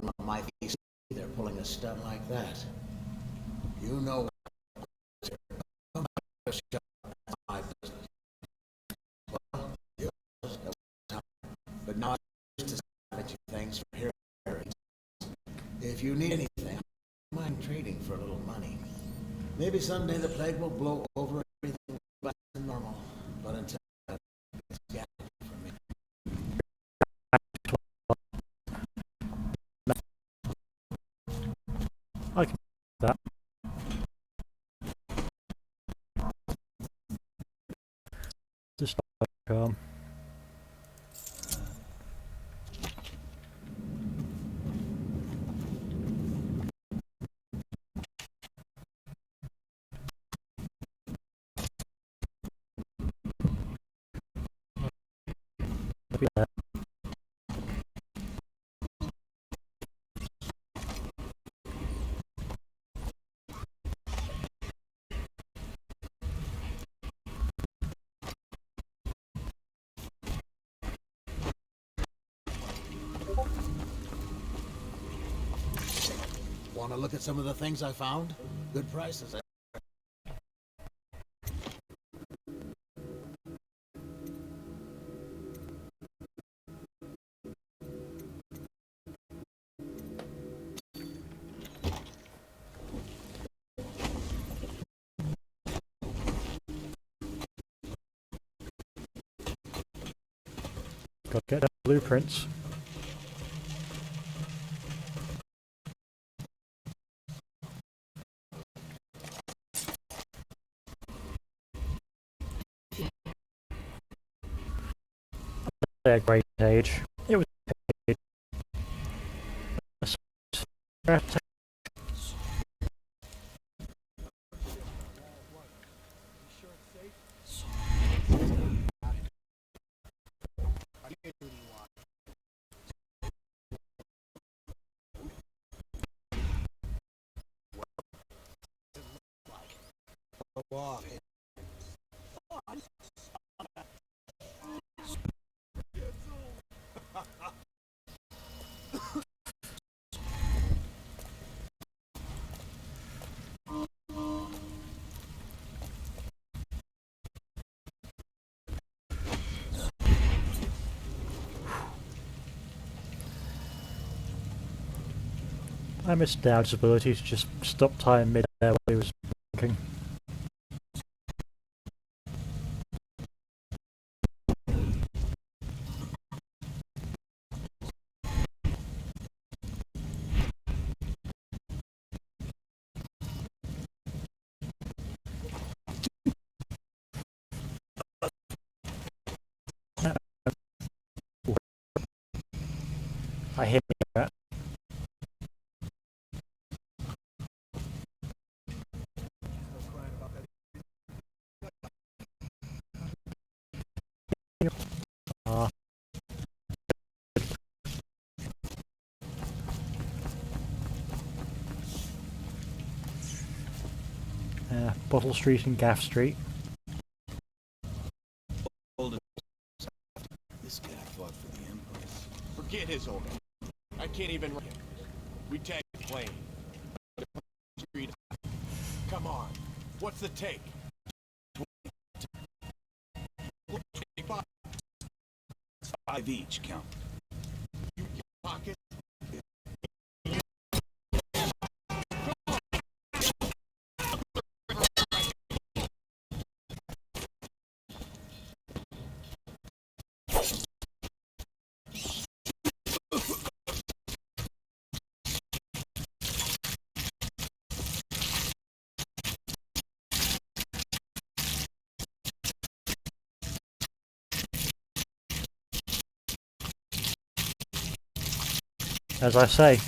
On my face, they're pulling a stunt like that. You know, my business. Well, but now I'm just at you. Thanks for hearing. If you need anything, I don't mind trading for a little money. Maybe someday the plague will blow over everything back to normal. But until then, it's got for me. I can do that. Yeah. Want to look at some of the things I found? Good prices. Got to get the blueprints. A great age. It was I missed Dowd's ability to just stop time mid-air while he was walking. I hear that. Bottle Street and Gaff Street. This guy fought for the Empress. Forget his old. I can't even. We take the plane. Street. Come on. What's the take? 25. 5 each. Count. You get pocket. As I say,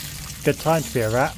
good time to be a rat.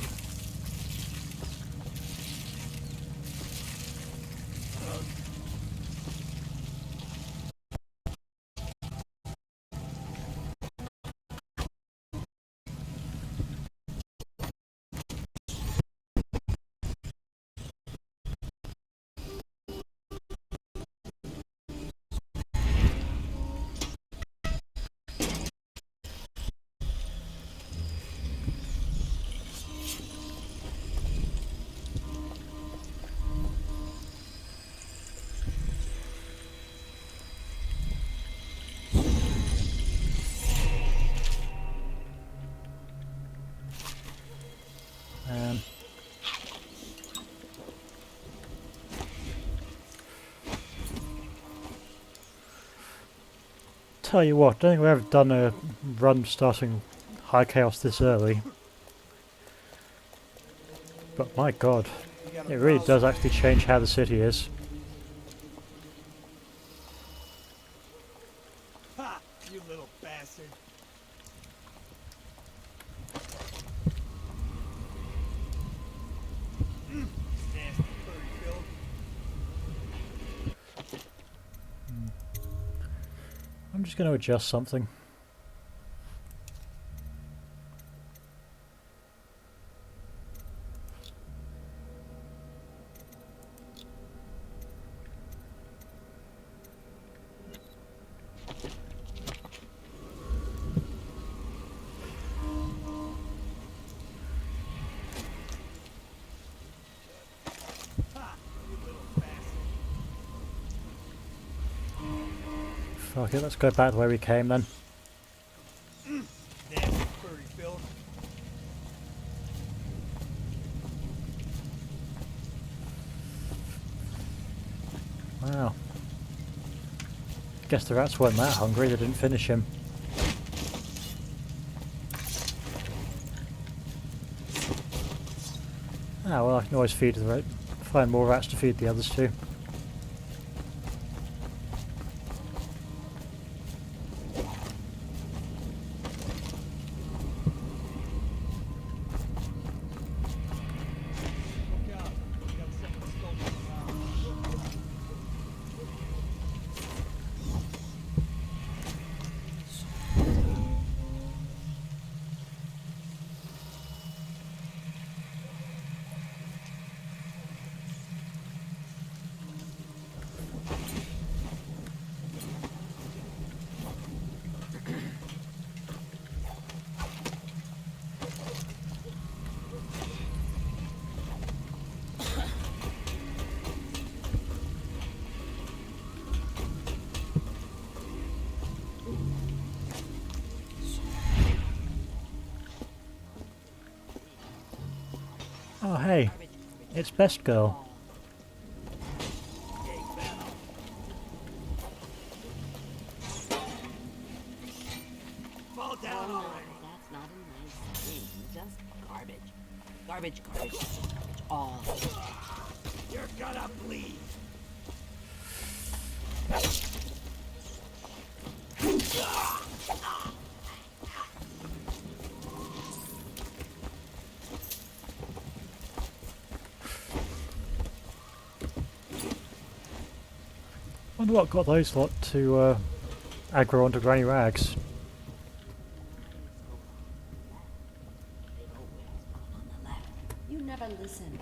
Tell you what, don't think we've ever done a run starting High Chaos this early. But my god, it really does actually change how the city is. Ha! You little bastard. Nasty furry filth. I'm just going to adjust something. Fuck it, let's go back the way we came then. Damn furry Bill. Wow. Guess the rats weren't that hungry, they didn't finish him. Ah, well, I can always feed the rat, find more rats to feed the others too. Oh hey, it's Best Girl. Fall down already. That's not a nice thing. Just garbage. Garbage, garbage, garbage. All. You're gonna bleed. Wonder what got those lot to aggro onto Granny Rags. You never listen.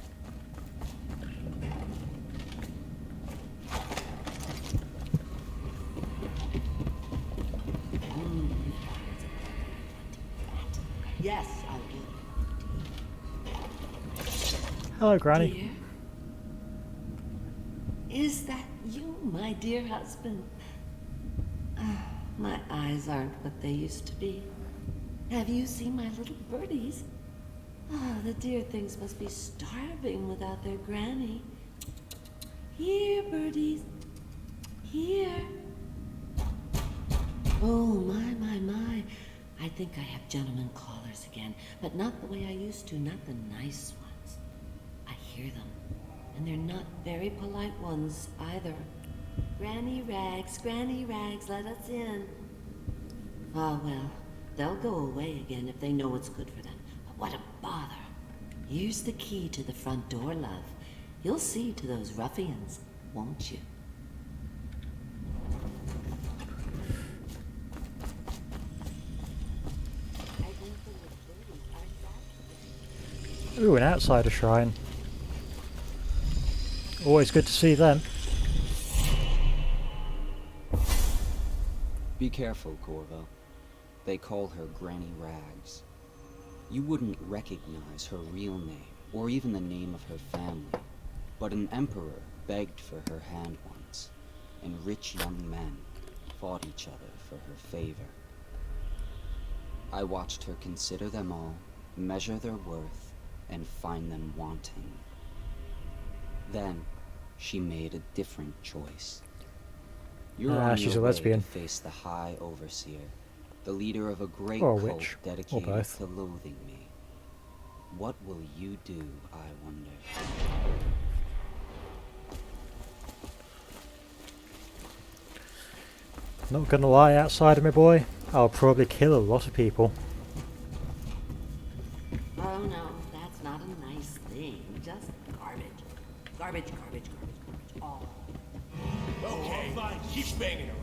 Yes, I'll give Hello, Granny. Dear? Is that you, my dear husband? My eyes aren't what they used to be. Have you seen my little birdies? Oh, the dear things must be starving without their granny. Here, birdies. Here. Oh, my. I think I have gentlemen callers again, but not the way I used to, not the nice ones. I hear them, and they're not very polite ones either. Granny Rags, let us in. Ah, well, they'll go away again if they know what's good for them. But what a bother. Here's the key to the front door, love. You'll see to those ruffians, won't you? Ooh, an outsider shrine. Always good to see them. Be careful, Corvo. They call her Granny Rags. You wouldn't recognize her real name, or even the name of her family. But an emperor begged for her hand once, and rich young men fought each other for her favor. I watched her consider them all, measure their worth, and find them wanting. Then, she made a different choice. You're on she's your a way lesbian. to face the High Overseer, the leader of a great Or a cult witch, or dedicated both. to loathing me. What will you do, I wonder? Not gonna lie, outsider, my boy, I'll probably kill a lot of people. Oh no, that's not a nice thing. Just garbage. Garbage. All. Okay, fine. Keep banging her.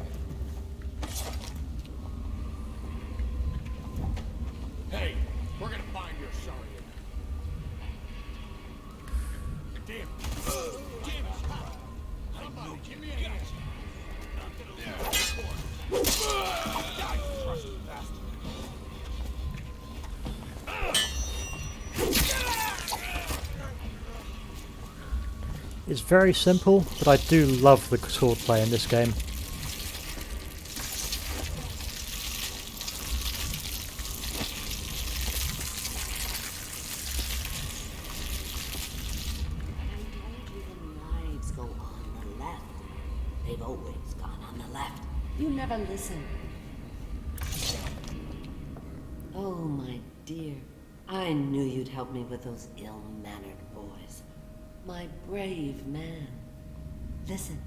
It's very simple, but I do love the swordplay in this game. Lives go on the left. They've always gone on the left. You never listen. Oh, my dear. I knew you'd help me with those ill-mannered boys. My brave man. Listen,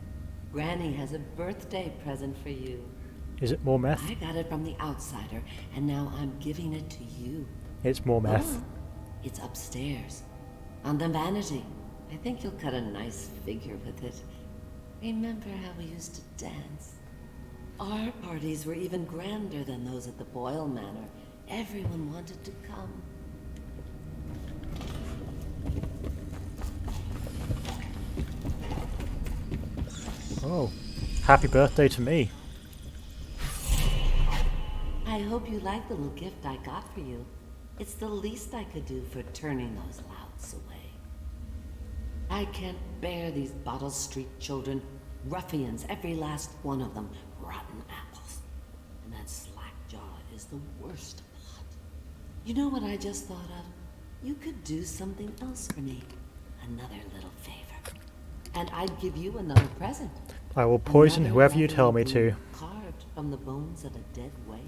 Granny has a birthday present for you. Is it more meth? I got it from the outsider, and now I'm giving it to you. It's more meth. Oh, it's upstairs. On the vanity. I think you'll cut a nice figure with it. Remember how we used to dance? Our parties were even grander than those at the Boyle Manor. Everyone wanted to come. Oh, happy birthday to me. I hope you like the little gift I got for you. It's the least I could do for turning those louts away. I can't bear these Bottle Street children. Ruffians, every last one of them. Rotten apples. And that slack-jaw is the worst lot. You know what I just thought of? You could do something else for me. Another little favor. And I'd give you another present. I will poison whoever you tell me to. Carved from the bones of a dead whale.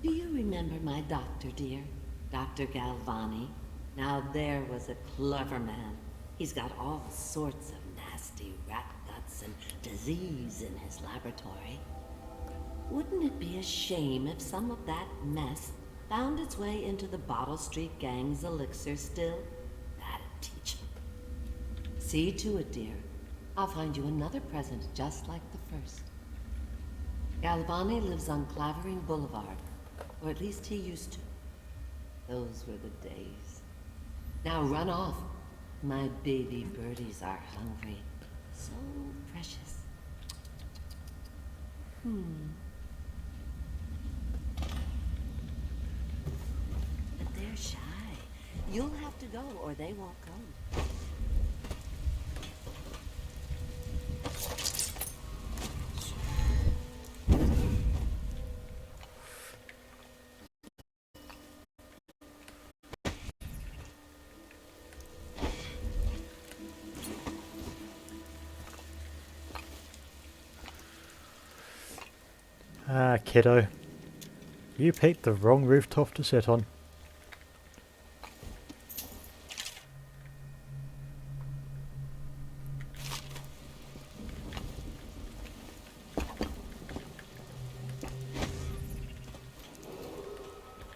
Do you remember my doctor, dear? Dr. Galvani? Now there was a clever man. He's got all sorts of nasty rat guts and disease in his laboratory. Wouldn't it be a shame if some of that mess found its way into the Bottle Street gang's elixir still? That'd teach him. See to it, dear. I'll find you another present just like the first. Galvani lives on Clavering Boulevard, or at least he used to. Those were the days. Now run off. My baby birdies are hungry. So precious. But they're shy. You'll have to go or they won't come. Ah, kiddo. You picked the wrong rooftop to sit on.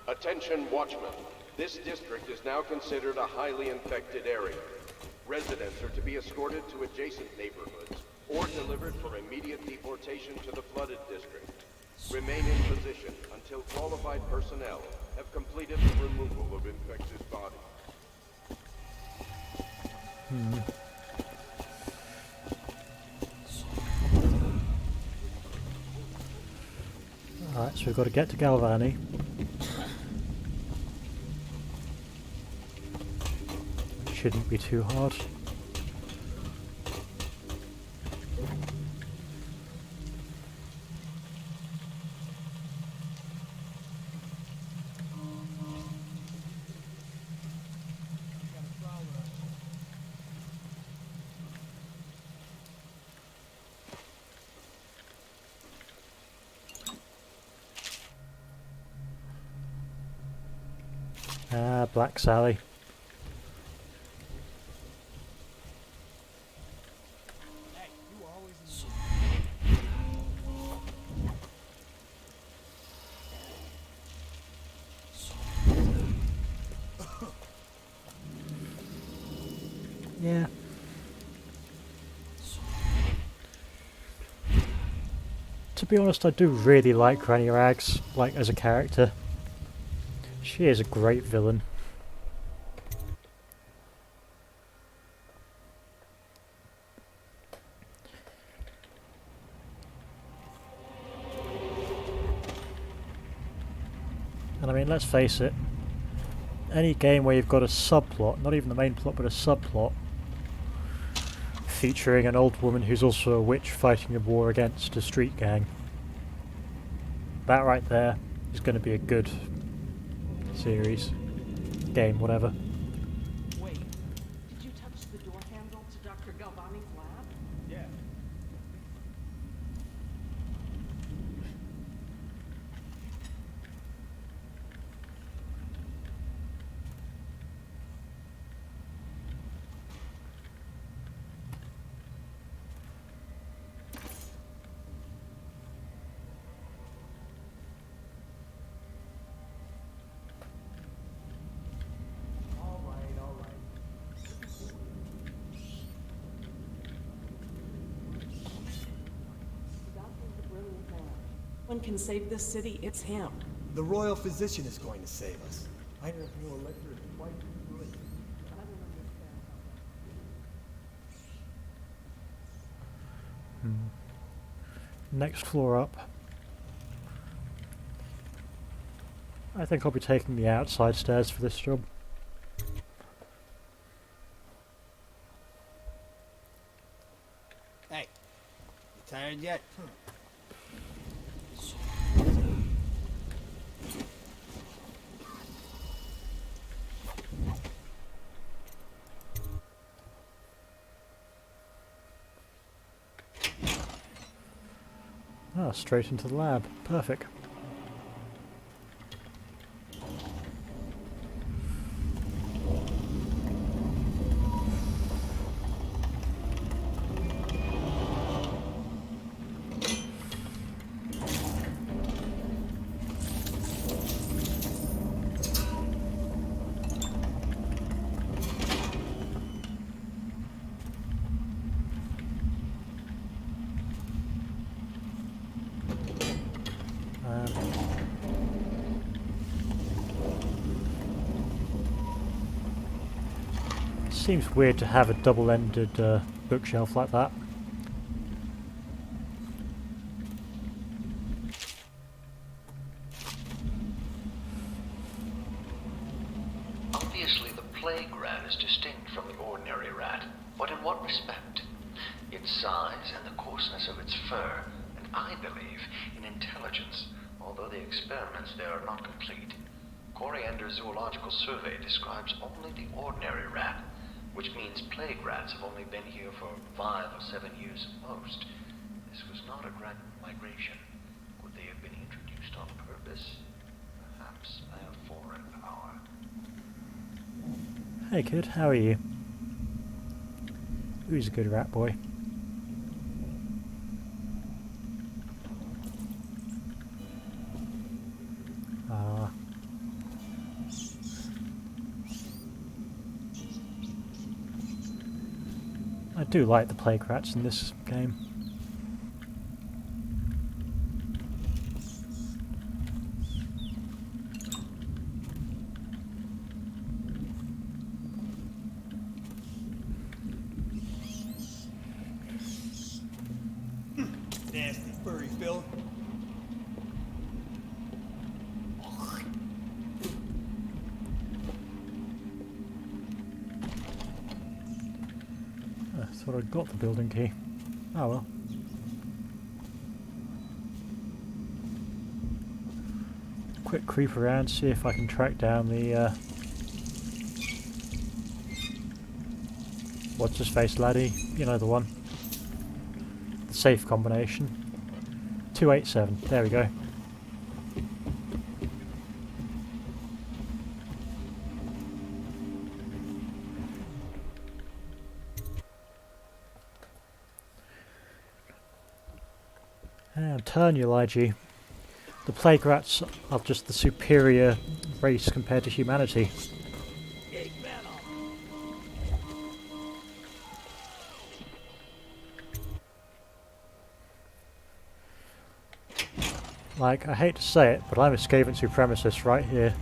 Attention, Watchmen. This district is now considered a highly infected area. Residents are to be escorted to adjacent neighborhoods or delivered for immediate deportation to the flooded district. Remain in position until qualified personnel have completed the removal of infected bodies. Alright, so we've got to get to Galvani. Shouldn't be too hard. Ah, Black Sally. Yeah. To be honest, I do really like Granny Rags, like as a character. She is a great villain. And I mean, let's face it, any game where you've got a subplot, not even the main plot, but a subplot, featuring an old woman who's also a witch fighting a war against a street gang. That right there is going to be a good series. Game, whatever. Wait, did you touch the door handle to Dr. Galvani's lab? Yeah. One can save this city, it's him. The royal physician is going to save us. I heard new elector is quite good. I don't understand Next floor up. I think I'll be taking the outside stairs for this job. Hey, you tired yet? Ah, straight into the lab. Perfect. Seems weird to have a double-ended bookshelf like that. Obviously, the plague rat is distinct from the ordinary rat, but in what respect? Its size and the coarseness of its fur, and I believe in intelligence, although the experiments there are not complete. Coriander's zoological survey describes only the ordinary rat, which means plague rats have only been here for 5 or 7 years at most. This was not a grand migration. Could they have been introduced on purpose? Perhaps by a foreign power. Hey kid, how are you? Who's a good rat boy? Ah. I do like the plague rats in this game. Nasty furry Phil. I thought I'd got the building key. Oh well. Quick creep around, see if I can track down the what's his face laddie? You know the one. The safe combination. 287. There we go. And I'm telling you, Ligi, the plague rats are just the superior race compared to humanity. Like, I hate to say it, but I'm a Skaven supremacist right here.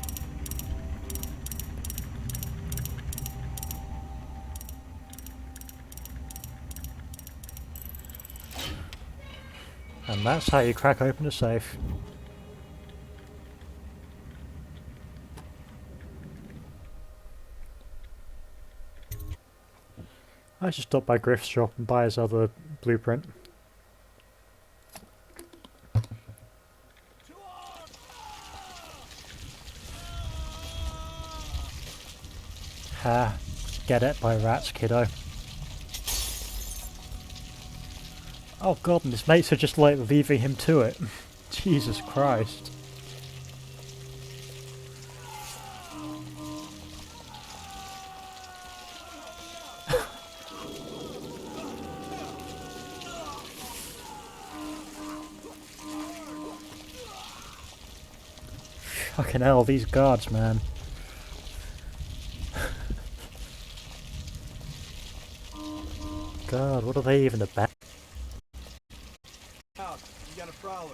And that's how you crack open a safe. I should stop by Griff's shop and buy his other blueprint. Ha! Get it by rats, kiddo. Oh god, and his mates are just like leaving him to it. Jesus Christ. Fucking hell, these guards, man. God, what are they even about? Out. You got a prowler.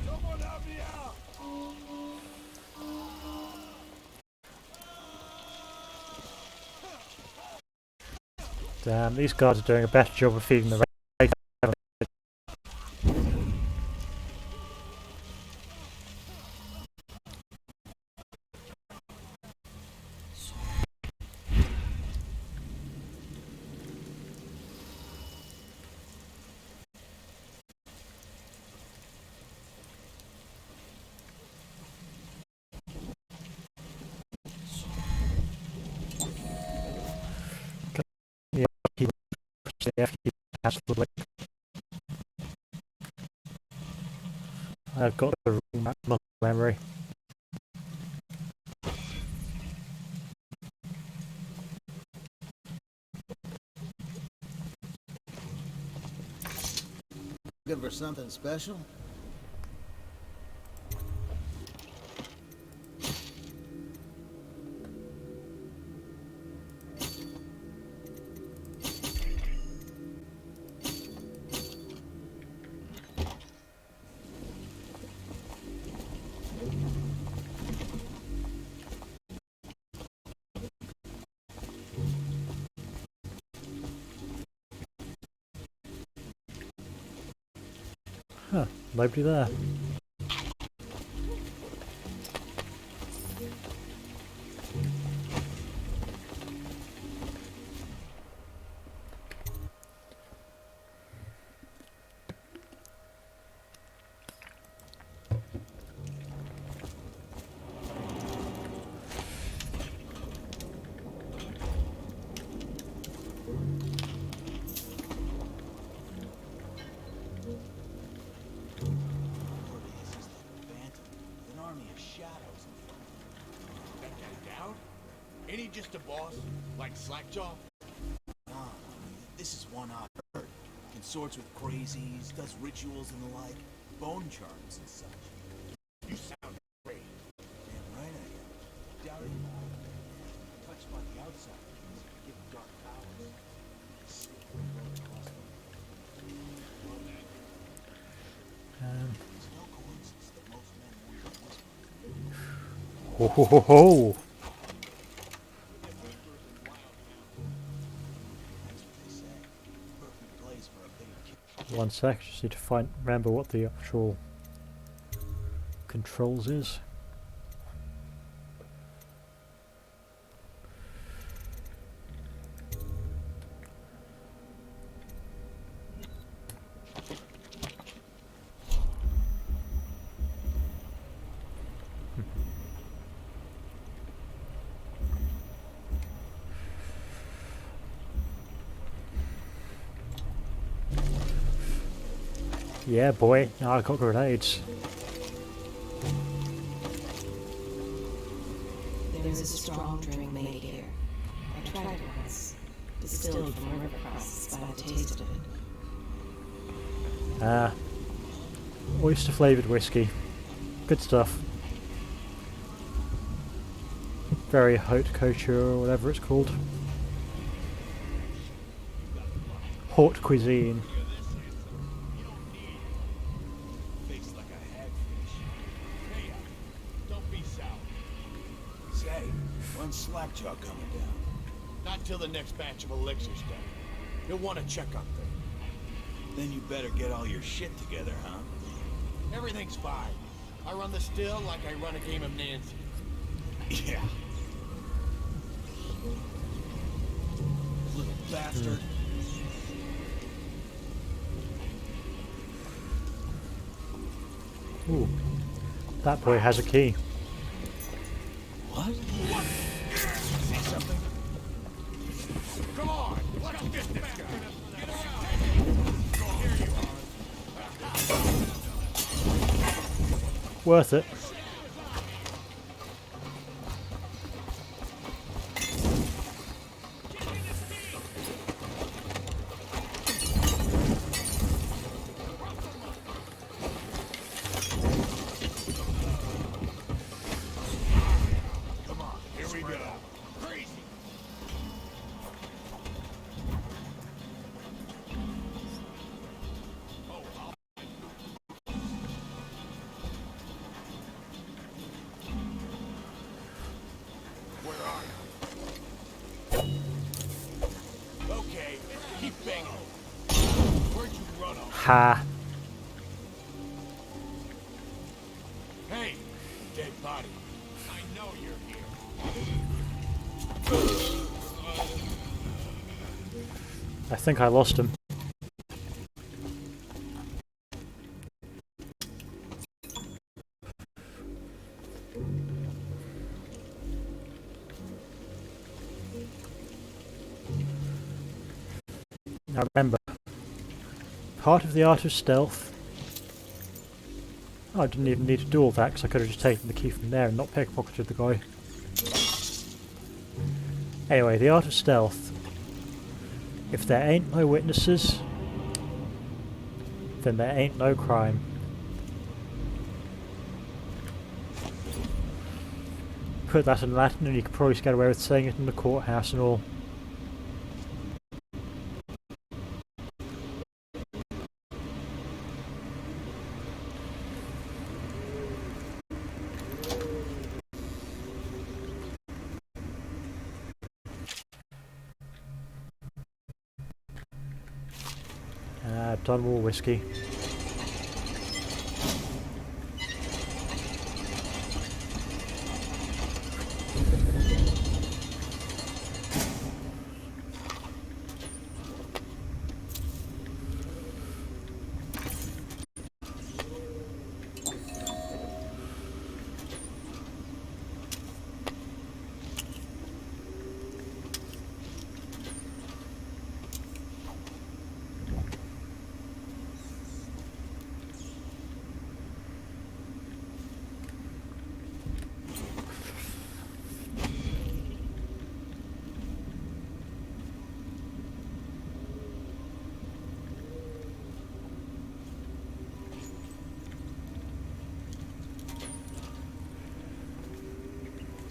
Someone help me out. Damn, these guards are doing a better job of feeding the rats. Yeah, absolutely. I've got the muscle memory. Looking for something special? Huh, nobody there. Ain't he just a boss? Like Slackjaw? Nah, this is one-eyed bird. Consorts with crazies, does rituals and the like, bone charms and such. You sound great. Damn right I am. Doubt it. Touched by the outside, give him dark powers. See if we roll across them. It's no coincidence that most men whisper. Ho ho ho ho! One sec, just need to remember what the actual controls is. Yeah, boy. Now I got grenades. There's a strong drink made here. I tried it once. Distilled from river crusts, but I tasted it. Ah. Oyster flavoured whiskey. Good stuff. Very haute couture or whatever it's called. Haute cuisine. Slackjaw coming down. Not till the next batch of elixirs done. He'll want to check on things. Then you better get all your shit together, huh? Everything's fine. I run the still like I run a game of Nancy. Yeah. Little bastard. Ooh, that boy has a key. What? See something? Come on, let's get this guy. Get around. Here you are. Worth it. Come on, here we go. Crazy. Where are you? Okay, keep banging. Where'd you run off? Ha. Hey, dead body. I know you're here. I think I lost him. Now remember, part of the art of stealth. Oh, I didn't even need to do all that because I could have just taken the key from there and not pickpocketed the guy. Anyway, the art of stealth. If there ain't no witnesses, then there ain't no crime. Put that in Latin and you could probably get away with saying it in the courthouse and all. Done more whiskey.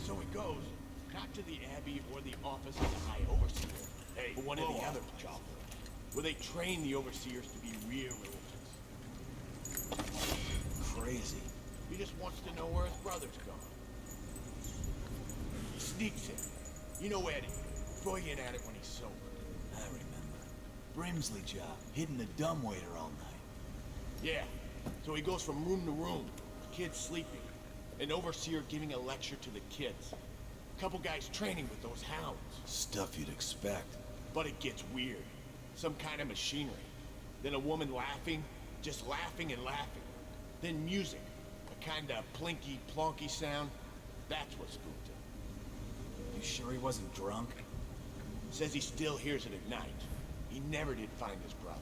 So it goes, not to the Abbey or the office of the High Overseer, but one of the other jobs, where they train the Overseers to be real religious. Crazy. He just wants to know where his brother's gone. He sneaks in. You know Eddie, Freudian at it when he's sober. I remember. Brimsley job, hitting the dumbwaiter all night. Yeah, so he goes from room to room, kids sleeping. An overseer giving a lecture to the kids. A couple guys training with those hounds. Stuff you'd expect. But it gets weird. Some kind of machinery. Then a woman laughing, just laughing and laughing. Then music. A kind of plinky, plonky sound. That's what spooked him. You sure he wasn't drunk? Says he still hears it at night. He never did find his brother.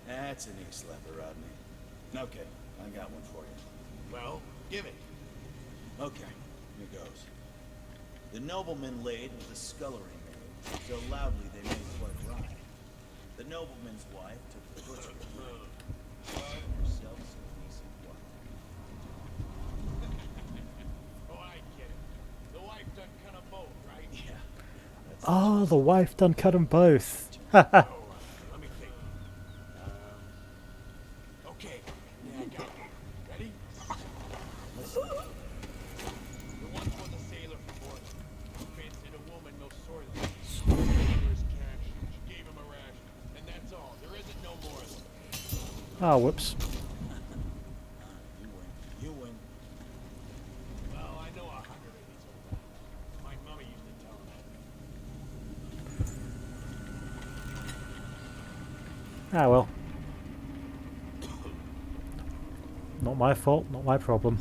That's an e-slapper, Rodney. Okay, I got one for you. Well, give it. Okay, here goes. The nobleman laid with the scullery maid, so loudly they made blood rhyme. The nobleman's wife took the butcher, herself some decent wife. Oh, I get it. The wife done cut them both, right? Yeah. Oh, the wife done cut them both. Haha. Let me think. Okay, yeah, I got it. Ready? Listen. The one was a sailor from Oregon. Fancied a woman no sorely. Gave her his cash. She gave him a ration. Ah, whoops. You win. Well, I know 100 of these old. My mama used to tell me. Ah, well. Not my fault, not my problem.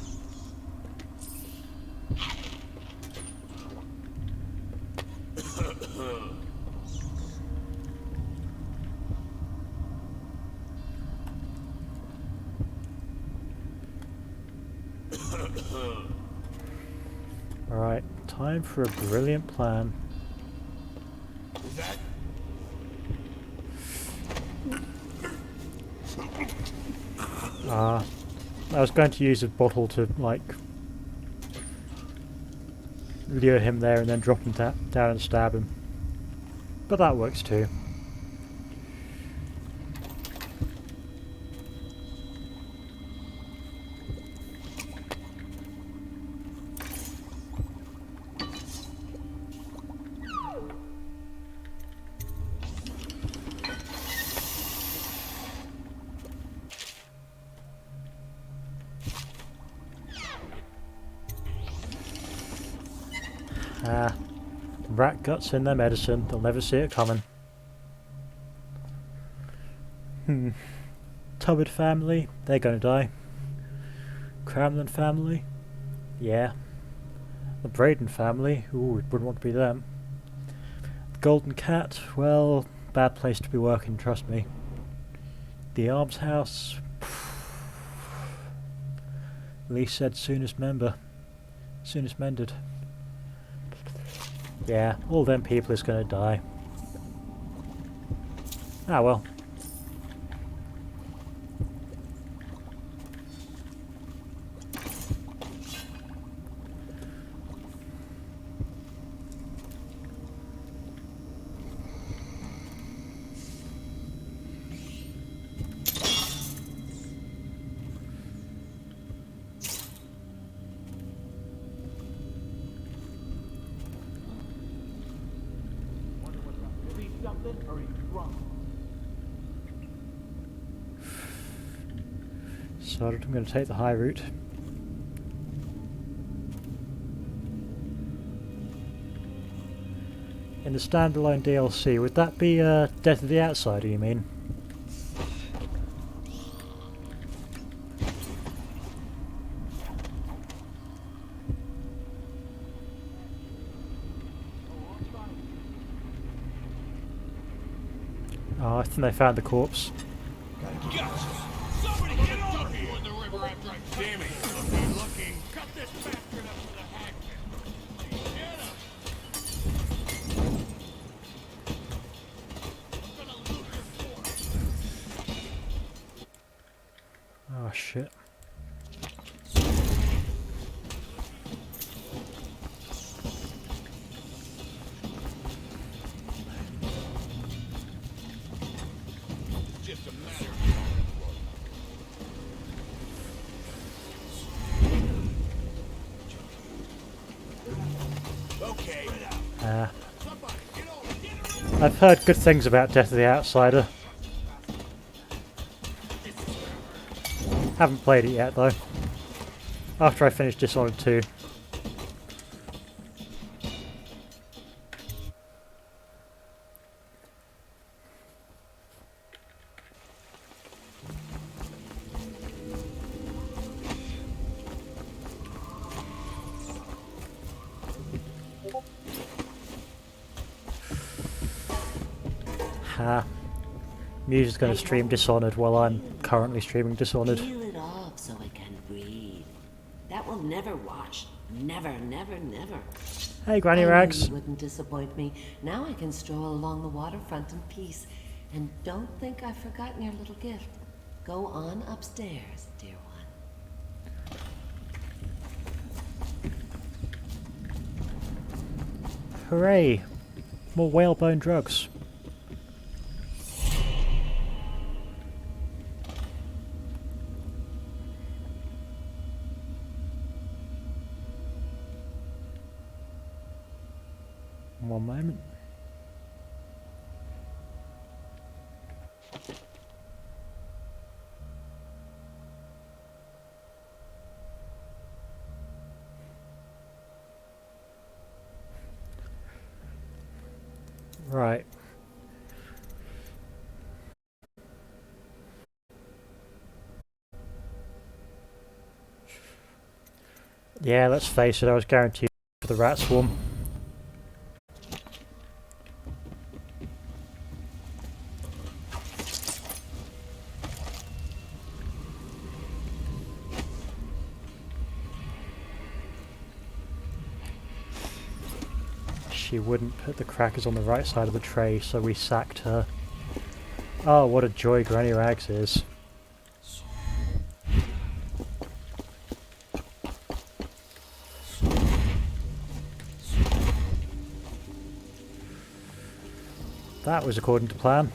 Alright, time for a brilliant plan. I was going to use a bottle to, like, lure him there and then drop him down and stab him. But that works too. Ah, rat guts in their medicine, they'll never see it coming. Tubbard family, they're gonna die. Cramlin family, yeah. The Braden family, ooh, wouldn't want to be them. The Golden Cat, well, bad place to be working, trust me. The Arms House, Lee said soonest member, soonest mended. Yeah, all them people is gonna die. Ah well. So I'm going to take the high route. In the standalone DLC, would that be Death of the Outsider, you mean? Oh, I think they found the corpse. Somebody get over here! In the river after I damn it! Looking. Cut this bastard up with a hatchet. Get him! I'm gonna lose this force. Oh shit. Just a matter of okay. I've heard good things about Death of the Outsider. Haven't played it yet though. After I finish Dishonored 2. Ha. Muse's going to stream Dishonored while I'm currently streaming Dishonored. Peel it off so I can breathe. That will never wash. Never, never, never. Hey, Granny I knew Rags. you wouldn't disappoint me. Now I can stroll along the waterfront in peace. And don't think I've forgotten your little gift. Go on upstairs, dear one. Hooray! More whalebone drugs. One moment. Right. Yeah, let's face it, I was guaranteed for the rat swarm. She wouldn't put the crackers on the right side of the tray, so we sacked her. Oh, what a joy Granny Rags is. That was according to plan.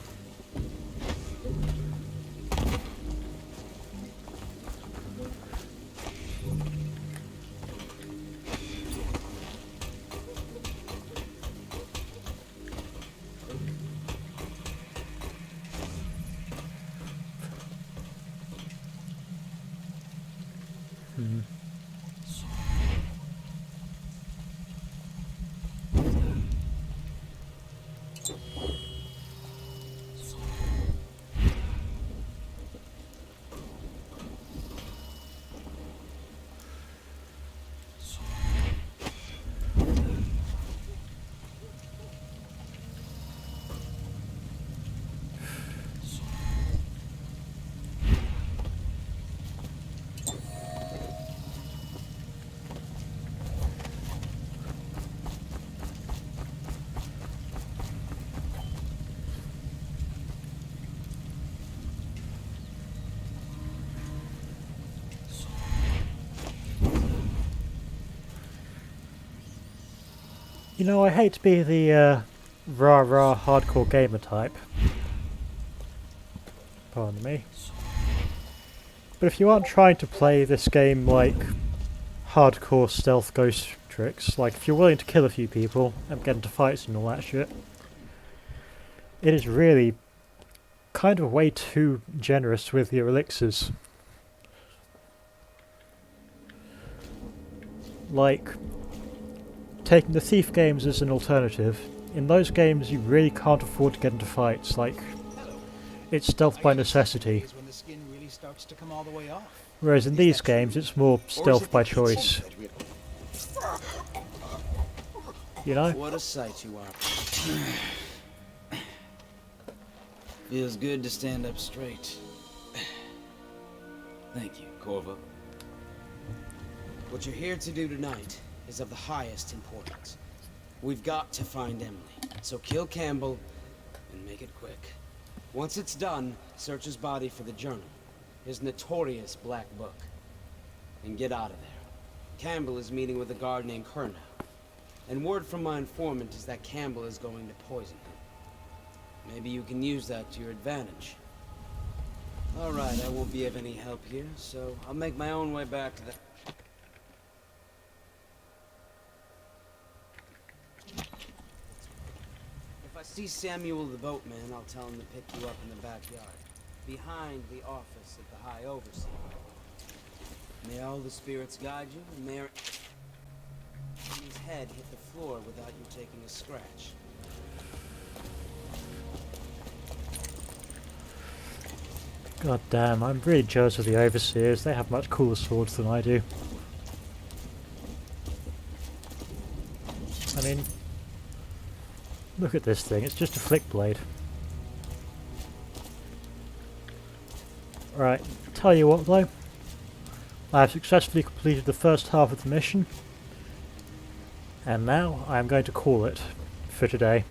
You know, I hate to be the rah-rah hardcore gamer type. Pardon me. But if you aren't trying to play this game like hardcore stealth ghost tricks, like if you're willing to kill a few people and get into fights and all that shit, it is really kind of way too generous with your elixirs. Like, taking the Thief games as an alternative, in those games you really can't afford to get into fights, like, it's stealth by necessity. Whereas in these games it's more stealth by choice. You know? What a sight you are. Feels good to stand up straight. Thank you, Corvo. What you're here to do tonight is of the highest importance. We've got to find Emily, so kill Campbell and make it quick. Once it's done, search his body for the journal, his notorious black book, and get out of there. Campbell is meeting with a guard named Kernow, and word from my informant is that Campbell is going to poison him. Maybe you can use that to your advantage. Alright, I won't be of any help here, so I'll make my own way back to the... If I see Samuel the boatman, I'll tell him to pick you up in the backyard, behind the office of the High Overseer. May all the spirits guide you, and may his head hit the floor without you taking a scratch. God damn, I'm really jealous of the Overseers. They have much cooler swords than I do. I mean, look at this thing, it's just a flick blade. Right, tell you what though, I have successfully completed the first half of the mission, and now I am going to call it for today.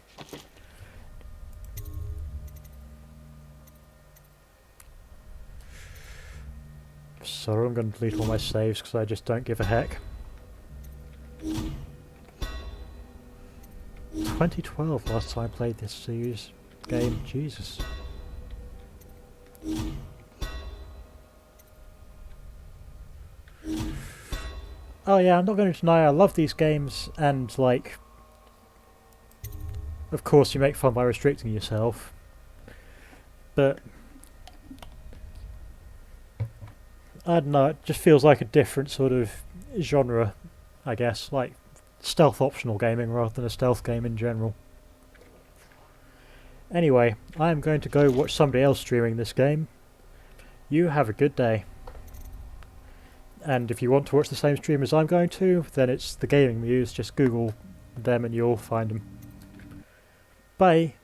So I'm going to delete all my saves because I just don't give a heck. 2012 last time I played this series game, Jesus. Oh yeah, I'm not going to deny I love these games, and like, of course you make fun by restricting yourself, but I don't know, it just feels like a different sort of genre, I guess, like stealth optional gaming rather than a stealth game in general. Anyway, I am going to go watch somebody else streaming this game. You have a good day. And if you want to watch the same stream as I'm going to, then it's the Gaming Muse. Just Google them and you'll find them. Bye!